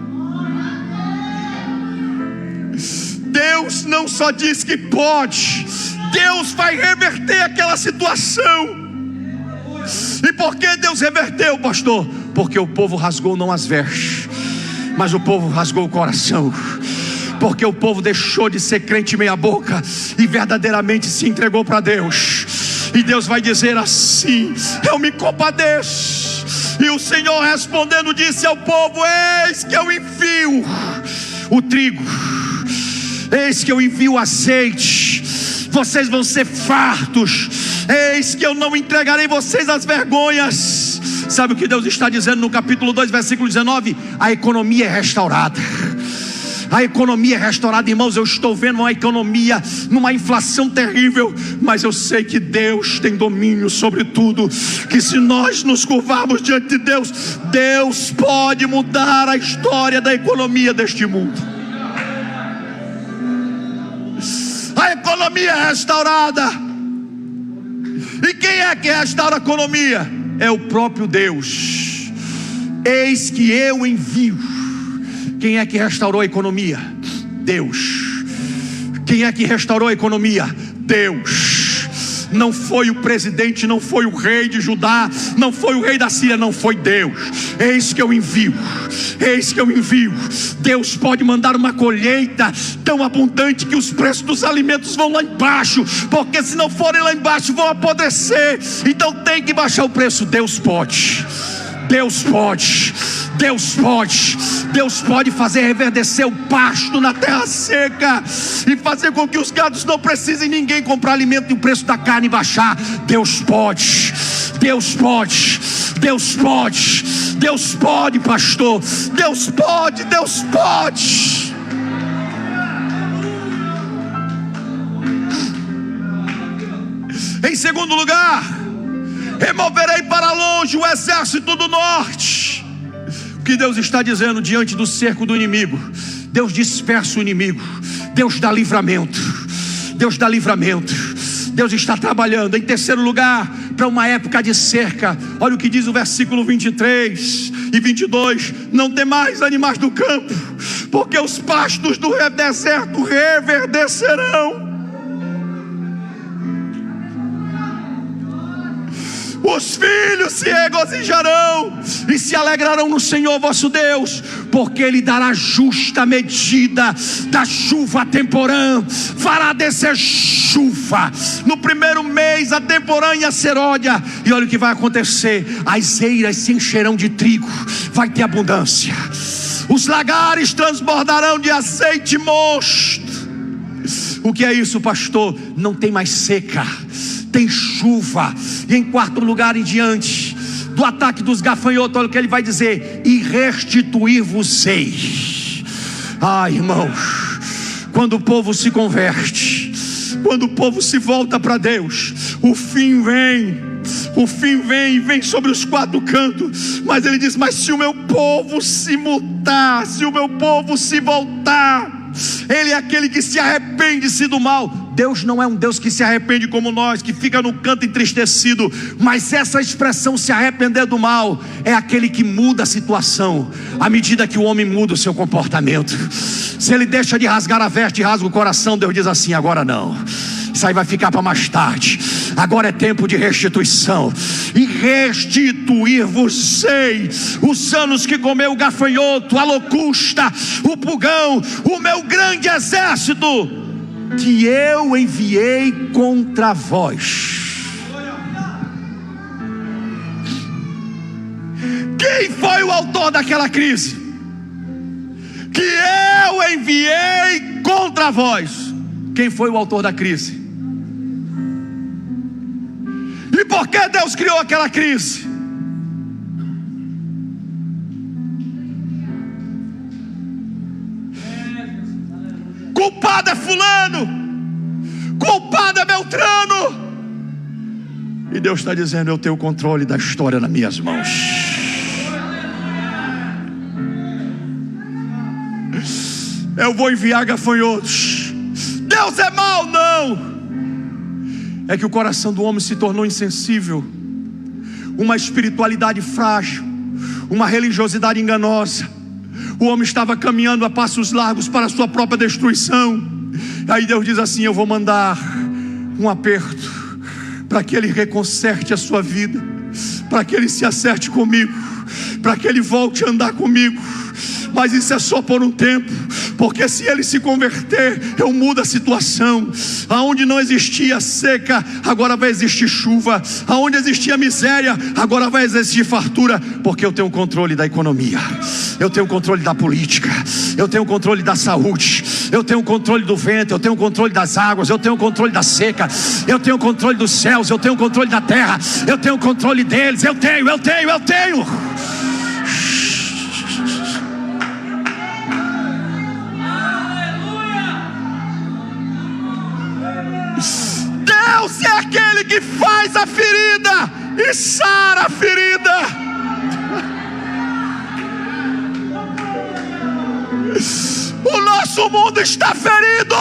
Deus não só diz que pode, Deus vai reverter aquela situação. E por que Deus reverteu, pastor? Porque o povo rasgou não as vestes, mas o povo rasgou o coração. Porque o povo deixou de ser crente meia boca e verdadeiramente se entregou para Deus. E Deus vai dizer assim: eu me compadeço. E o Senhor respondendo disse ao povo: eis que eu envio o trigo, eis que eu envio o azeite, vocês vão ser fartos, eis que eu não entregarei vocês às vergonhas. Sabe o que Deus está dizendo no capítulo 2, versículo 19? A economia é restaurada. A economia é restaurada, irmãos. Eu estou vendo uma economia numa inflação terrível, mas eu sei que Deus tem domínio sobre tudo, que se nós nos curvarmos diante de Deus, Deus pode mudar a história da economia deste mundo. A economia é restaurada. E quem é que restaura a economia? É o próprio Deus. Eis que eu envio. Quem é que restaurou a economia? Deus. Quem é que restaurou a economia? Deus. Não foi o presidente, não foi o rei de Judá, não foi o rei da Síria, não, foi Deus. Eis que eu envio, eis que eu envio. Deus pode mandar uma colheita tão abundante que os preços dos alimentos vão lá embaixo, porque se não forem lá embaixo vão apodrecer. Então tem que baixar o preço. Deus pode, Deus pode, Deus pode. Deus pode fazer reverdecer o pasto na terra seca e fazer com que os gados não precisem ninguém comprar alimento e o preço da carne baixar. Deus pode, Deus pode, Deus pode, Deus pode, pastor. Deus pode, Deus pode. Em segundo lugar, removerei para longe o exército do norte. O que Deus está dizendo diante do cerco do inimigo? Deus dispersa o inimigo. Deus dá livramento. Deus dá livramento. Deus está trabalhando. Em terceiro lugar, para uma época de cerca, olha o que diz o versículo 23 e 22: não temais, animais do campo, porque os pastos do deserto reverdecerão. Os filhos se regozijarão e se alegrarão no Senhor vosso Deus, porque Ele dará justa medida da chuva temporã, fará descer chuva no primeiro mês, a temporã e a seródia. E olha o que vai acontecer: as eiras se encherão de trigo, vai ter abundância. Os lagares transbordarão de azeite mosto. O que é isso, pastor? Não tem mais seca, tem chuva. E em quarto lugar, em diante do ataque dos gafanhotos, olha o que ele vai dizer: e restituir-vos-ei. Irmãos, quando o povo se converte, quando o povo se volta para Deus, o fim vem. O fim vem e vem sobre os quatro cantos. Mas ele diz: mas se o meu povo se mutar, se o meu povo se voltar, Ele é aquele que se arrepende-se do mal. Deus não é um Deus que se arrepende como nós, que fica no canto entristecido. Mas essa expressão, se arrepender do mal, é aquele que muda a situação à medida que o homem muda o seu comportamento. Se ele deixa de rasgar a veste e rasga o coração, Deus diz assim: agora não, isso aí vai ficar para mais tarde. Agora é tempo de restituição. E restituir-vos-ei os anos que comeu o gafanhoto, a locusta, o pulgão, o meu grande exército que eu enviei contra vós. Quem foi o autor daquela crise? Que eu enviei contra vós. Quem foi o autor da crise? E por que Deus criou aquela crise? Culpado é fulano, culpado é Beltrano. E Deus está dizendo: eu tenho o controle da história nas minhas mãos. Eu vou enviar gafanhotos. Deus é mau? Não. É que o coração do homem se tornou insensível, uma espiritualidade frágil, uma religiosidade enganosa. O homem estava caminhando a passos largos para a sua própria destruição. Aí Deus diz assim: eu vou mandar um aperto para que ele reconserte a sua vida. para que ele se acerte comigo, para que ele volte a andar comigo. Mas isso é só por um tempo, porque se ele se converter, eu mudo a situação. Aonde não existia seca, agora vai existir chuva. Aonde existia miséria, agora vai existir fartura, porque eu tenho controle da economia, eu tenho controle da política, eu tenho controle da saúde, eu tenho controle do vento, eu tenho controle das águas, eu tenho controle da seca, eu tenho controle dos céus, eu tenho controle da terra, eu tenho controle deles, eu tenho. Deus é aquele que faz a ferida e sara a ferida. O nosso mundo está ferido,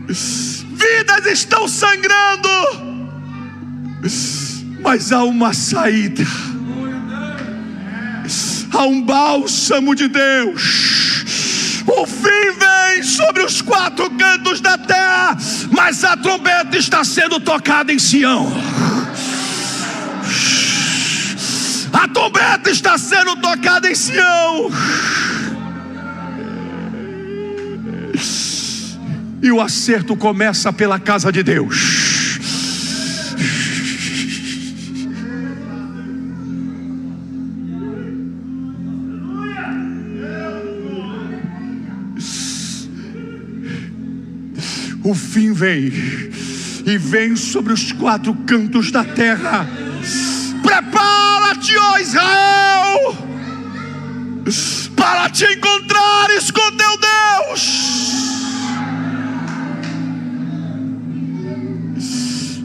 vidas estão sangrando, mas há uma saída, há um bálsamo de Deus. O fim vem sobre os quatro cantos da terra, mas a trombeta está sendo tocada em Sião. A trombeta está sendo tocada em Sião. E o acerto começa pela casa de Deus. O fim vem, e vem sobre os quatro cantos da terra. Prepara-te, ó Israel, para te encontrares com teu Deus.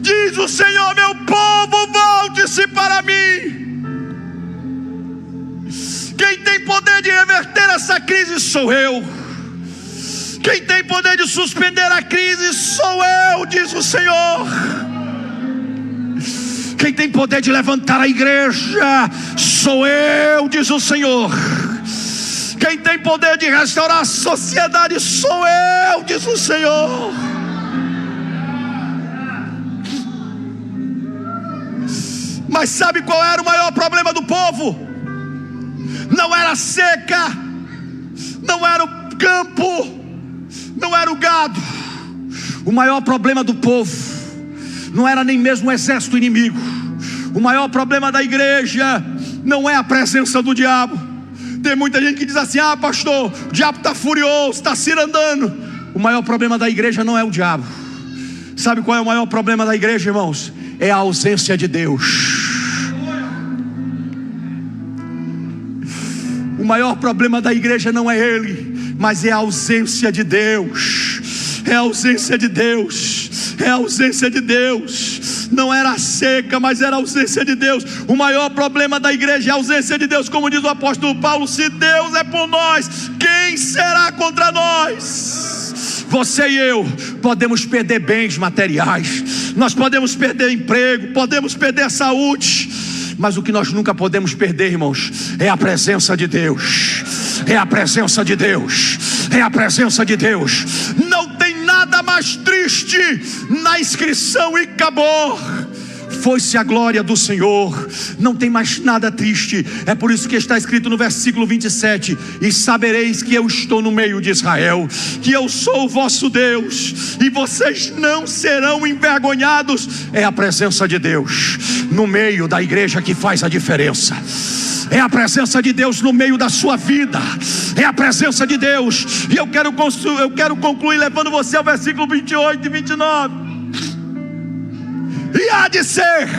Diz o Senhor: meu povo, volte-se para mim. Quem tem poder de reverter essa crise sou eu. Quem tem poder de suspender a crise sou eu, diz o Senhor. Quem tem poder de levantar a igreja sou eu, diz o Senhor. Quem tem poder de restaurar a sociedade sou eu, diz o Senhor. Mas sabe qual era o maior problema do povo? Não era a seca, não era o campo, não era o gado. O maior problema do povo não era nem mesmo o exército inimigo. O maior problema da igreja não é a presença do diabo. Tem muita gente que diz assim: ah, pastor, o diabo está furioso, está cirandando. O maior problema da igreja não é o diabo. Sabe qual é o maior problema da igreja, irmãos? É a ausência de Deus. O maior problema da igreja não é ele, mas é a ausência de Deus. É a ausência de Deus. É a ausência de Deus. Não era a seca, mas era a ausência de Deus. O maior problema da igreja é a ausência de Deus. Como diz o apóstolo Paulo: se Deus é por nós, quem será contra nós? Você e eu podemos perder bens materiais, nós podemos perder emprego, podemos perder saúde, mas o que nós nunca podemos perder, irmãos, é a presença de Deus. É a presença de Deus. É a presença de Deus. Não tem nada mais triste na inscrição e acabou. Foi-se a glória do Senhor. Não tem mais nada triste. É por isso que está escrito no versículo 27: e sabereis que eu estou no meio de Israel, que eu sou o vosso Deus, e vocês não serão envergonhados. É a presença de Deus no meio da igreja que faz a diferença. É a presença de Deus no meio da sua vida. É a presença de Deus. E eu quero concluir levando você ao versículo 28 e 29. E há de ser,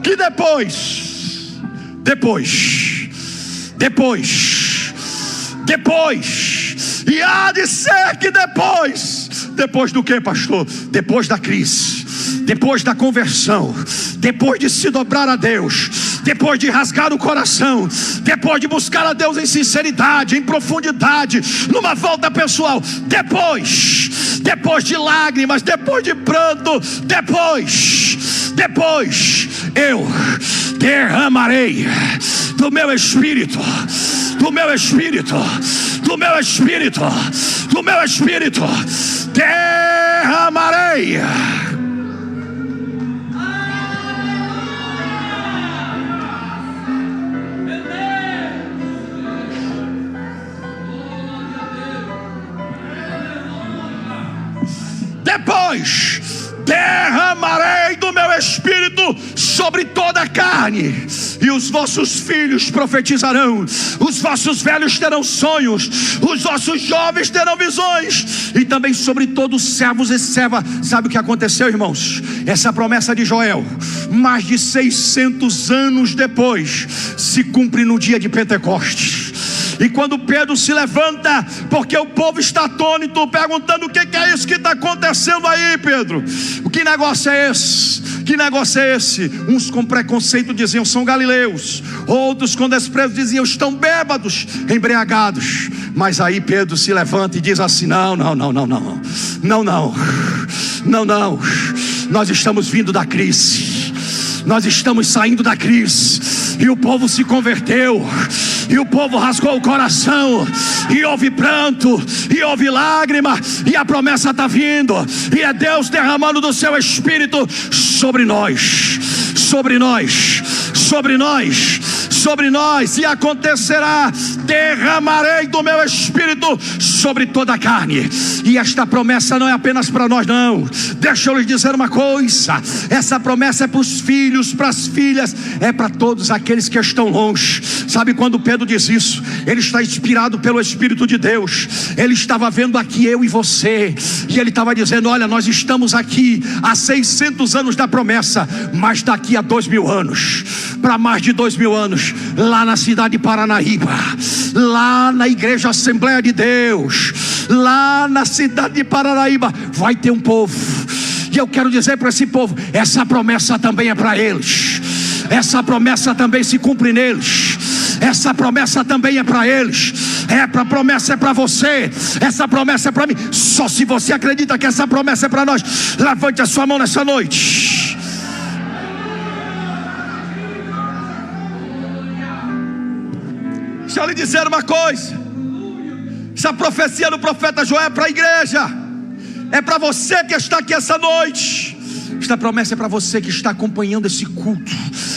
que depois, e há de ser que depois do que, pastor? Depois da crise, depois da conversão, depois de se dobrar a Deus, depois de rasgar o coração, depois de buscar a Deus em sinceridade, em profundidade, numa volta pessoal, depois de lágrimas, depois de pranto, depois eu derramarei do meu espírito, do meu espírito derramarei. Depois derramarei do meu espírito sobre toda a carne, e os vossos filhos profetizarão, os vossos velhos terão sonhos, os vossos jovens terão visões, e também sobre todos os servos e servas. Sabe o que aconteceu, irmãos? Essa promessa de Joel, mais de 600 anos depois, se cumpre no dia de Pentecostes. E quando Pedro se levanta, porque o povo está atônito, perguntando: o que é isso que está acontecendo aí, Pedro? O que negócio é esse? Que negócio é esse? Uns com preconceito diziam: são galileus. Outros com desprezo diziam: estão bêbados, embriagados. Mas aí Pedro se levanta e diz assim: não, nós estamos vindo da crise, nós estamos saindo da crise, e o povo se converteu, e o povo rasgou o coração, e houve pranto, e houve lágrima, e a promessa está vindo, e é Deus derramando do seu espírito sobre nós, sobre nós, sobre nós, sobre nós. E acontecerá: derramarei do meu espírito sobre toda a carne. E esta promessa não é apenas para nós, não. Deixa eu lhes dizer uma coisa: essa promessa é para os filhos, para as filhas, é para todos aqueles que estão longe. Sabe quando Pedro diz isso? Ele está inspirado pelo Espírito de Deus. Ele estava vendo aqui eu e você, e ele estava dizendo: olha, nós estamos aqui há 600 anos da promessa, mas daqui a 2000 anos, para mais de 2000 anos, lá na cidade de Paranaíba, lá na igreja Assembleia de Deus, lá na cidade de Paranaíba, vai ter um povo. E eu quero dizer para esse povo: essa promessa também é para eles, essa promessa também se cumpre neles, essa promessa também é para eles. A promessa é para você, essa promessa é para mim. Só se você acredita que essa promessa é para nós, levante a sua mão nessa noite. Deixa eu lhe dizer uma coisa: essa profecia do profeta Joel é para a igreja, é para você que está aqui essa noite. Esta promessa é para você que está acompanhando esse culto.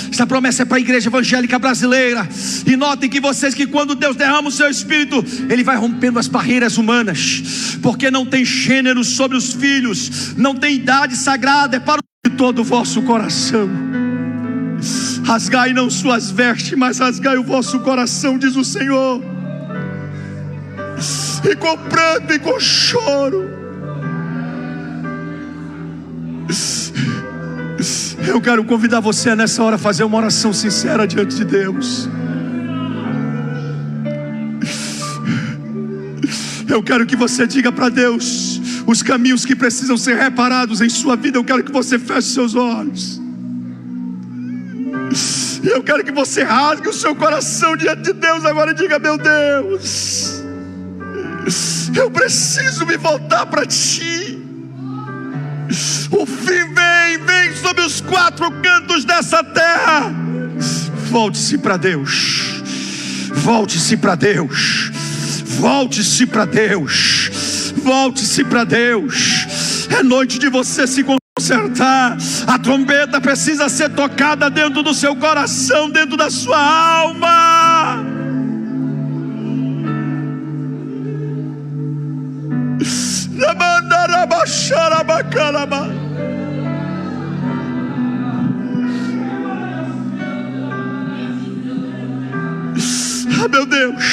Esta promessa é para a igreja evangélica brasileira. E notem que vocês, que quando Deus derrama o seu espírito, Ele vai rompendo as barreiras humanas, porque não tem gênero sobre os filhos, não tem idade sagrada, é para todo o vosso coração. Rasgai não suas vestes, mas rasgai o vosso coração, diz o Senhor, e com pranto e com choro. Eu quero convidar você nessa hora a fazer uma oração sincera diante de Deus. Eu quero que você diga para Deus os caminhos que precisam ser reparados em sua vida. Eu quero que você feche seus olhos. E eu quero que você rasgue o seu coração diante de Deus agora e diga: meu Deus, eu preciso me voltar para Ti. O fim vem sobre os quatro cantos dessa terra. Volte-se para Deus, volte-se para Deus, volte-se para Deus, volte-se para Deus. É noite de você se consertar. A trombeta precisa ser tocada dentro do seu coração, dentro da sua alma. Ah, meu Deus,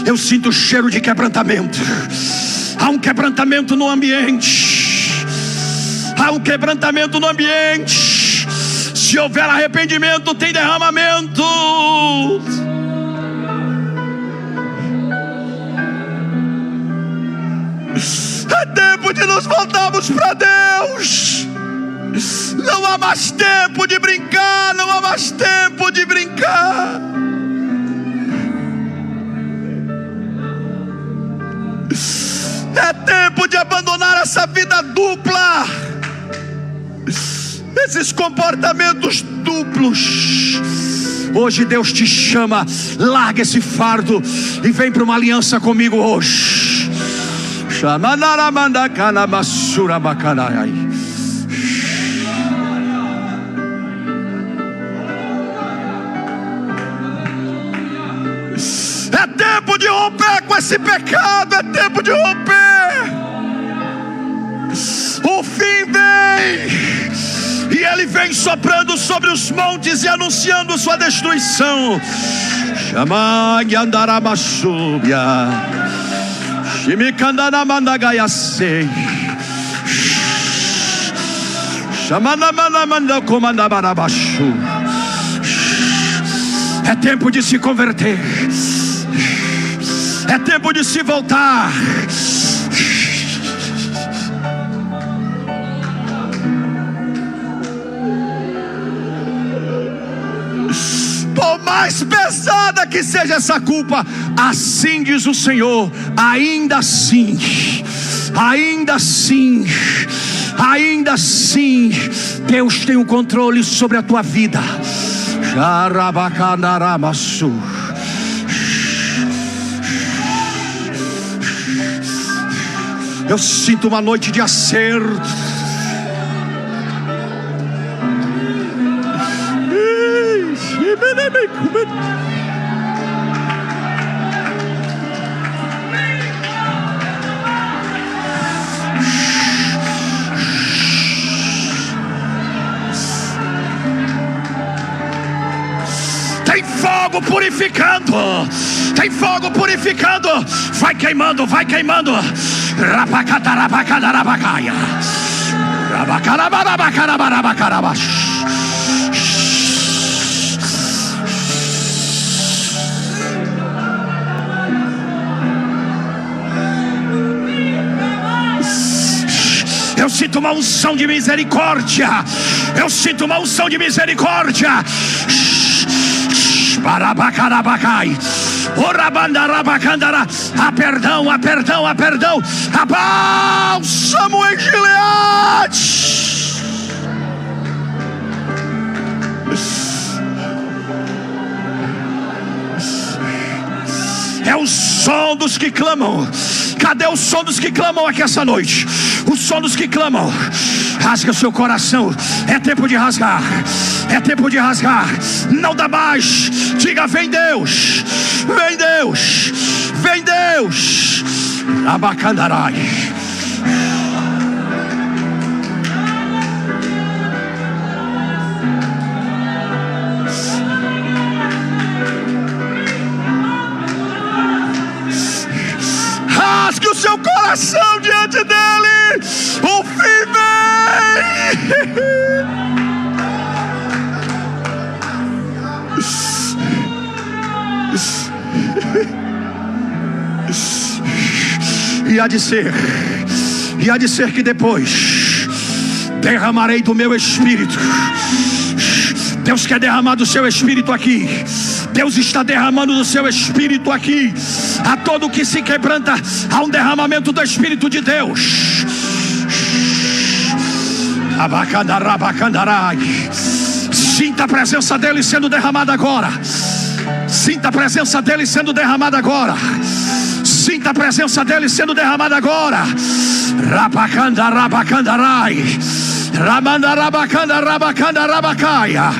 eu sinto o cheiro de quebrantamento. Há um quebrantamento no ambiente. Há um quebrantamento no ambiente. Se houver arrependimento, tem derramamento. É tempo de nos voltarmos para Deus. Não há mais tempo de brincar, não há mais tempo de brincar. É tempo de abandonar essa vida dupla, esses comportamentos duplos. Hoje Deus te chama: larga esse fardo e vem para uma aliança comigo hoje. Shamanara kana basura bakanai. É tempo de romper com esse pecado, é tempo de romper. O fim vem, e ele vem soprando sobre os montes e anunciando sua destruição. Chamai andarabasúbia, shimikandanamandagayase, shamanamanda comandabarabaxu. É tempo de se converter, é tempo de se voltar. Por mais pesada que seja essa culpa, assim diz o Senhor, ainda assim, Deus tem o controle sobre a tua vida. Eu sinto uma noite de acerto. Tem fogo purificando, tem fogo purificando. Vai queimando, vai queimando. Rabacatarabacadarabacaia, rabacarabarabacarabarabacarabas. Eu sinto uma unção de misericórdia. Eu sinto uma unção de misericórdia. Barabacarabacai. Orabandarabacandara. Há perdão, há perdão, há perdão. Há bálsamo em Gileade. É o som dos que clamam. Cadê o som dos que clamam aqui essa noite? O som dos que clamam. Rasga o seu coração. É tempo de rasgar. É tempo de rasgar. Não dá mais. Diga: vem Deus. Vem Deus. Vem Deus. Abacandarai. Rasgue o seu coração diante dele. O fim vem. E há de ser que depois derramarei do meu espírito. Deus quer derramar do seu espírito aqui. Deus está derramando do seu espírito aqui. A todo que se quebranta, há um derramamento do Espírito de Deus. Abacandarabacandaraai. Sinta a presença dele sendo derramada agora. Sinta a presença dele sendo derramada agora. Sinta a presença dele sendo derramada agora. Rabacandarabacandarai. Ramandarabacandarabacandarabacaia.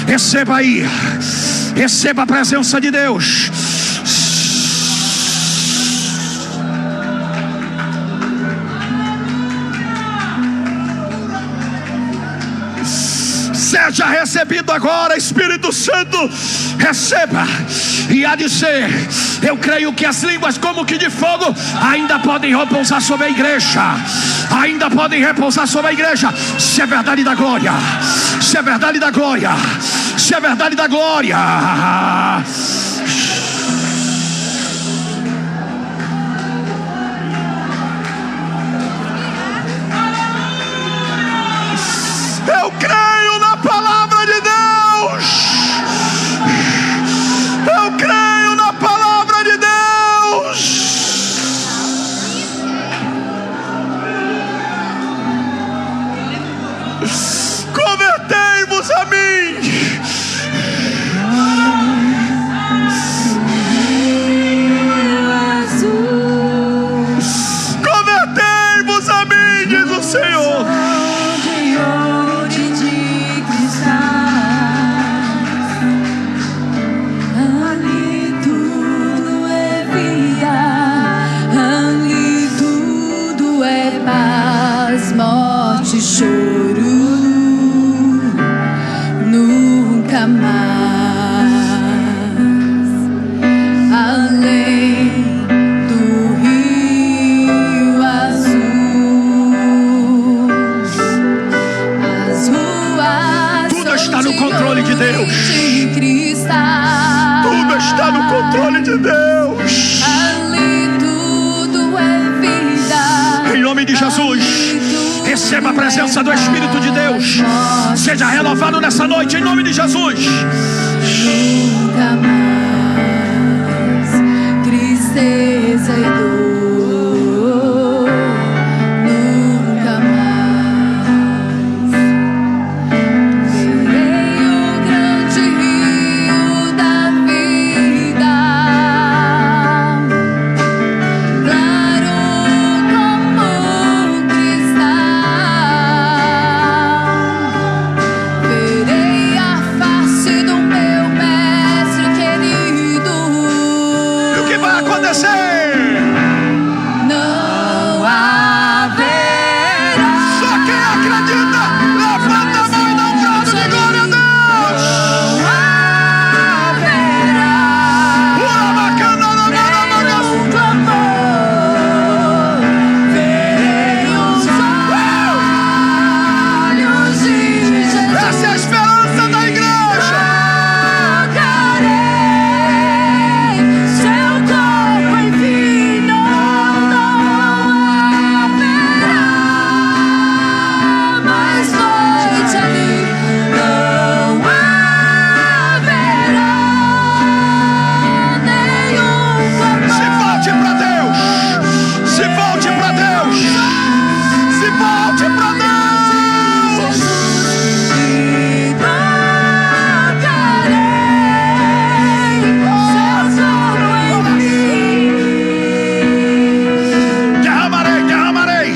Receba aí. Receba a presença de Deus. Seja recebido agora, Espírito Santo. Receba. E há de ser. Eu creio que as línguas como que de fogo ainda podem repousar sobre a igreja. Ainda podem repousar sobre a igreja. Se é verdade da glória. Se é verdade da glória. Se é verdade da glória. Eu creio na palavra de Deus. Eu creio na palavra de Deus. Convertei-vos a mim. de Deus. Ali tudo é vida. Em nome de Jesus, receba a presença do Espírito de Deus. Seja renovado nessa noite, em nome de Jesus. Nunca mais tristeza e dor. Nunca mais verei o grande rio da vida, claro como cristal. Verei a face do meu mestre querido. E o que vai acontecer? Não haverá. Só quem acredita, levanta a mão e dá um brado de glória a Deus. Não haverá nenhum clamor. Verei os olhos de Jesus. Essa é a esperança da igreja. Tocarei seu corpo em vinho. Não haverá mais noite ali. Não haverá nenhum Se clamor. volte para Deus. Se volte para Deus. Se volte para Deus. E tocarei seu corpo em mim. Derramarei, derramarei.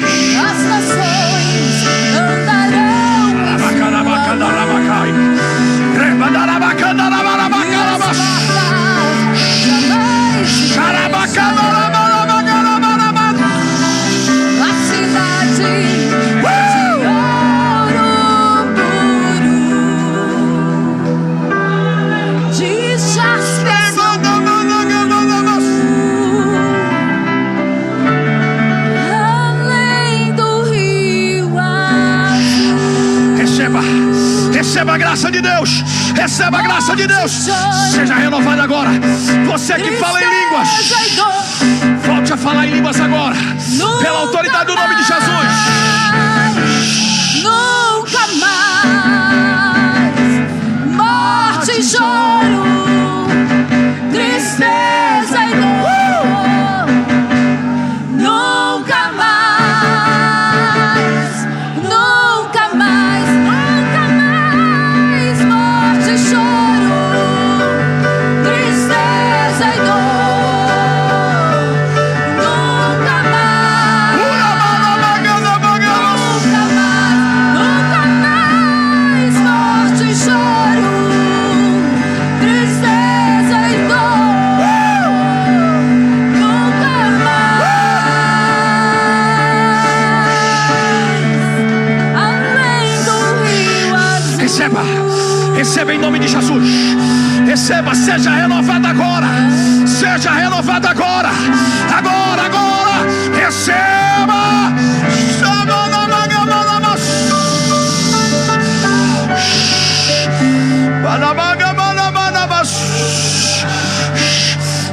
As nações andarão em Abacarabacadabacai. Rebadarabacandarabarabacarabas. jamais Xarabacadarabarabacarabarabas. a cidade de ouro puro, de jaspe azul, além do rio azul. Receba a graça de Deus. Receba a graça de Deus. Seja renovado agora. Você que fala em línguas, Tristeza e dor. volte a falar em línguas agora. Pela autoridade do nome de Jesus. Nunca mais morte e choro, tristeza e dor. Nunca mais, nunca mais, nunca mais morte e choro, tristeza e dor. Nunca mais. Nunca mais morte e choro, tristeza e dor. Nunca mais, além do rio azul. Receba em nome de Jesus. Receba, seja renovado agora. Seja renovado agora. Agora. Receba.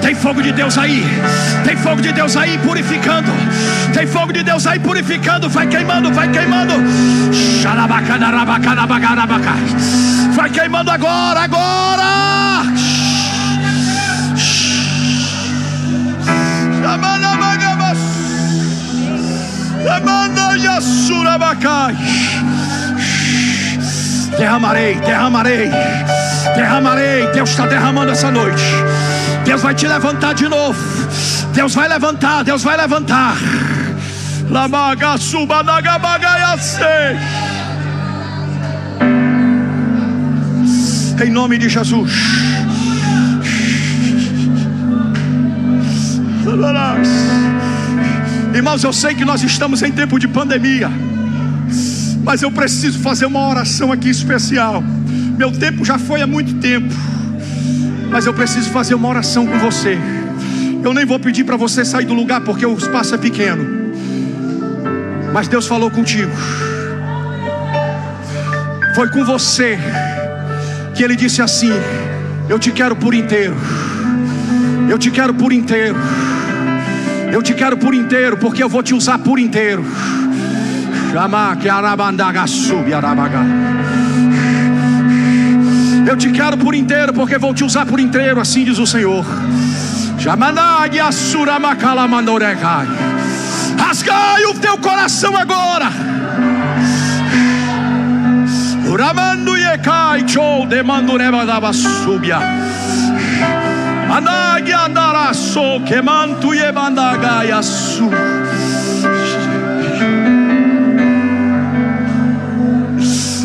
Tem fogo de Deus aí. Tem fogo de Deus aí purificando. Tem fogo de Deus aí purificando. Vai queimando. Vai queimando agora. Derramarei. Deus está derramando essa noite. Deus vai te levantar de novo. Deus vai levantar. Em nome de Jesus. Irmãos, eu sei que nós estamos em tempo de pandemia, mas eu preciso fazer uma oração aqui especial. Meu tempo já foi há muito tempo, mas eu preciso fazer uma oração com você. Eu nem vou pedir para você sair do lugar, porque o espaço é pequeno, mas Deus falou contigo. Foi com você que Ele disse assim: eu te quero por inteiro. Eu te quero por inteiro. Eu te quero por inteiro, porque eu vou te usar por inteiro. Eu te quero por inteiro, porque vou te usar por inteiro, assim diz o Senhor. Rasgai o teu coração agora. Uramando yekai chou demando rebadaba subia. Andagi andaraço quemanto yebandagai su.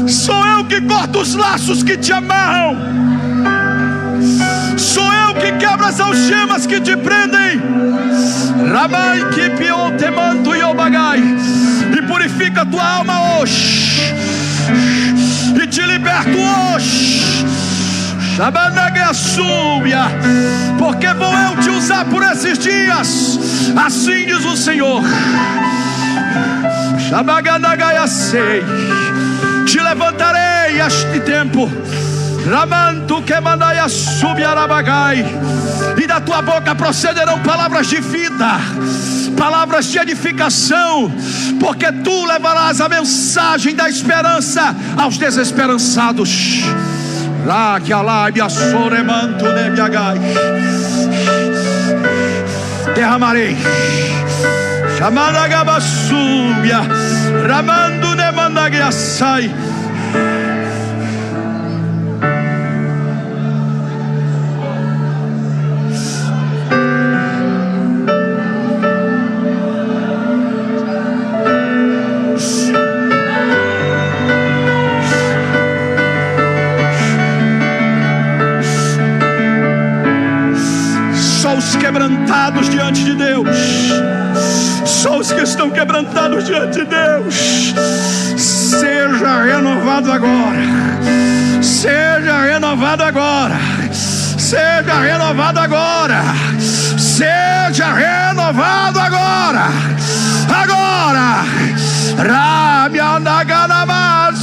Sou eu que corto os laços que te amarram. Sou eu que quebro as algemas que te prendem. Ramai que piou temanto yobagai. E purifica tua alma hoje. E te liberto hoje. Porque vou eu te usar por esses dias, assim diz o Senhor. Te levantarei este tempo, e da tua boca procederão palavras de vida, palavras de edificação, porque tu levarás a mensagem da esperança aos desesperançados. Derramarei. Ramando ne mandagiasai. Os quebrantados diante de Deus, só os que estão quebrantados diante de Deus, seja renovado agora, seja renovado agora, seja renovado agora, seja renovado agora, agora, Rabiandaganamas.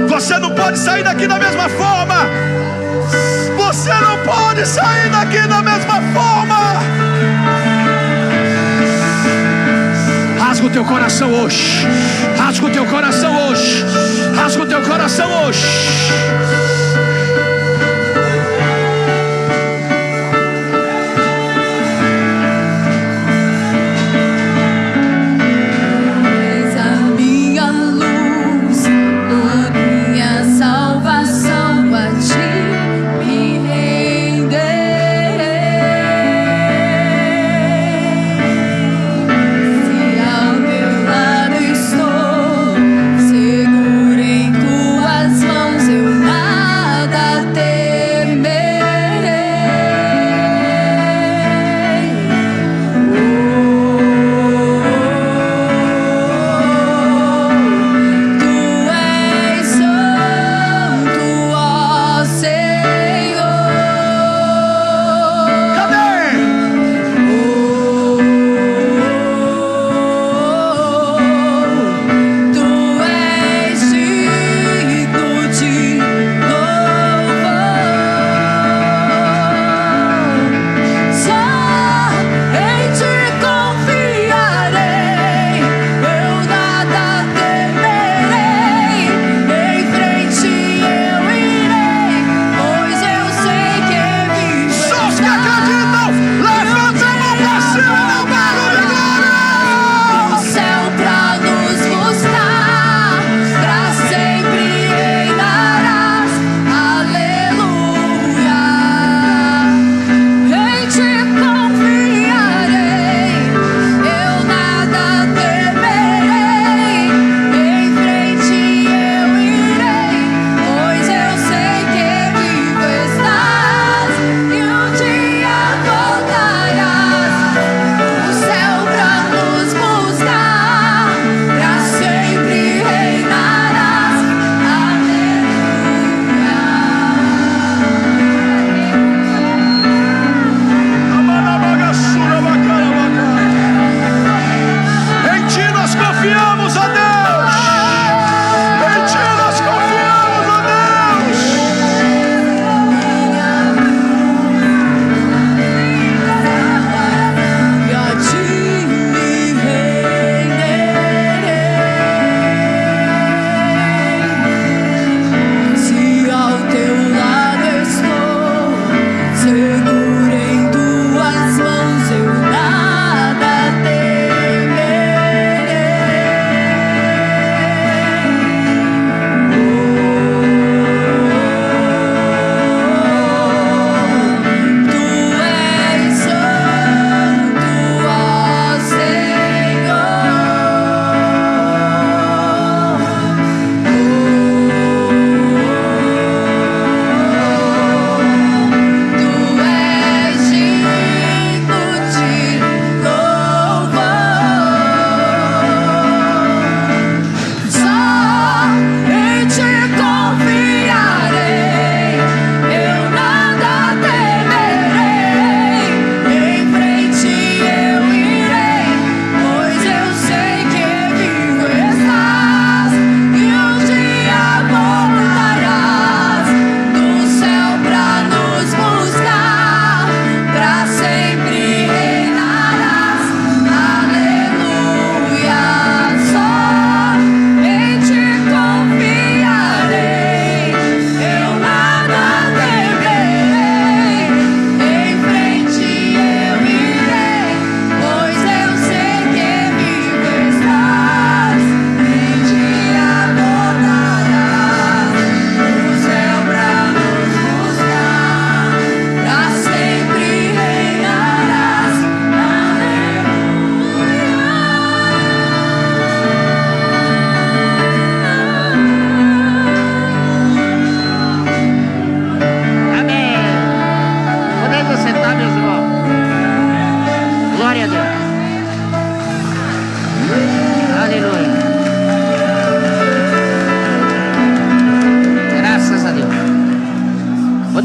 Você não pode sair daqui da mesma forma. Você não pode sair daqui da mesma forma. Rasga o teu coração hoje. Rasga o teu coração hoje. Rasga o teu coração hoje. Segura em tuas mãos, eu nada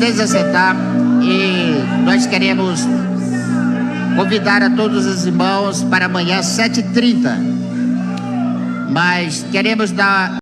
podem se assentar e nós queremos convidar a todos os irmãos para amanhã, 7h30. Mas queremos dar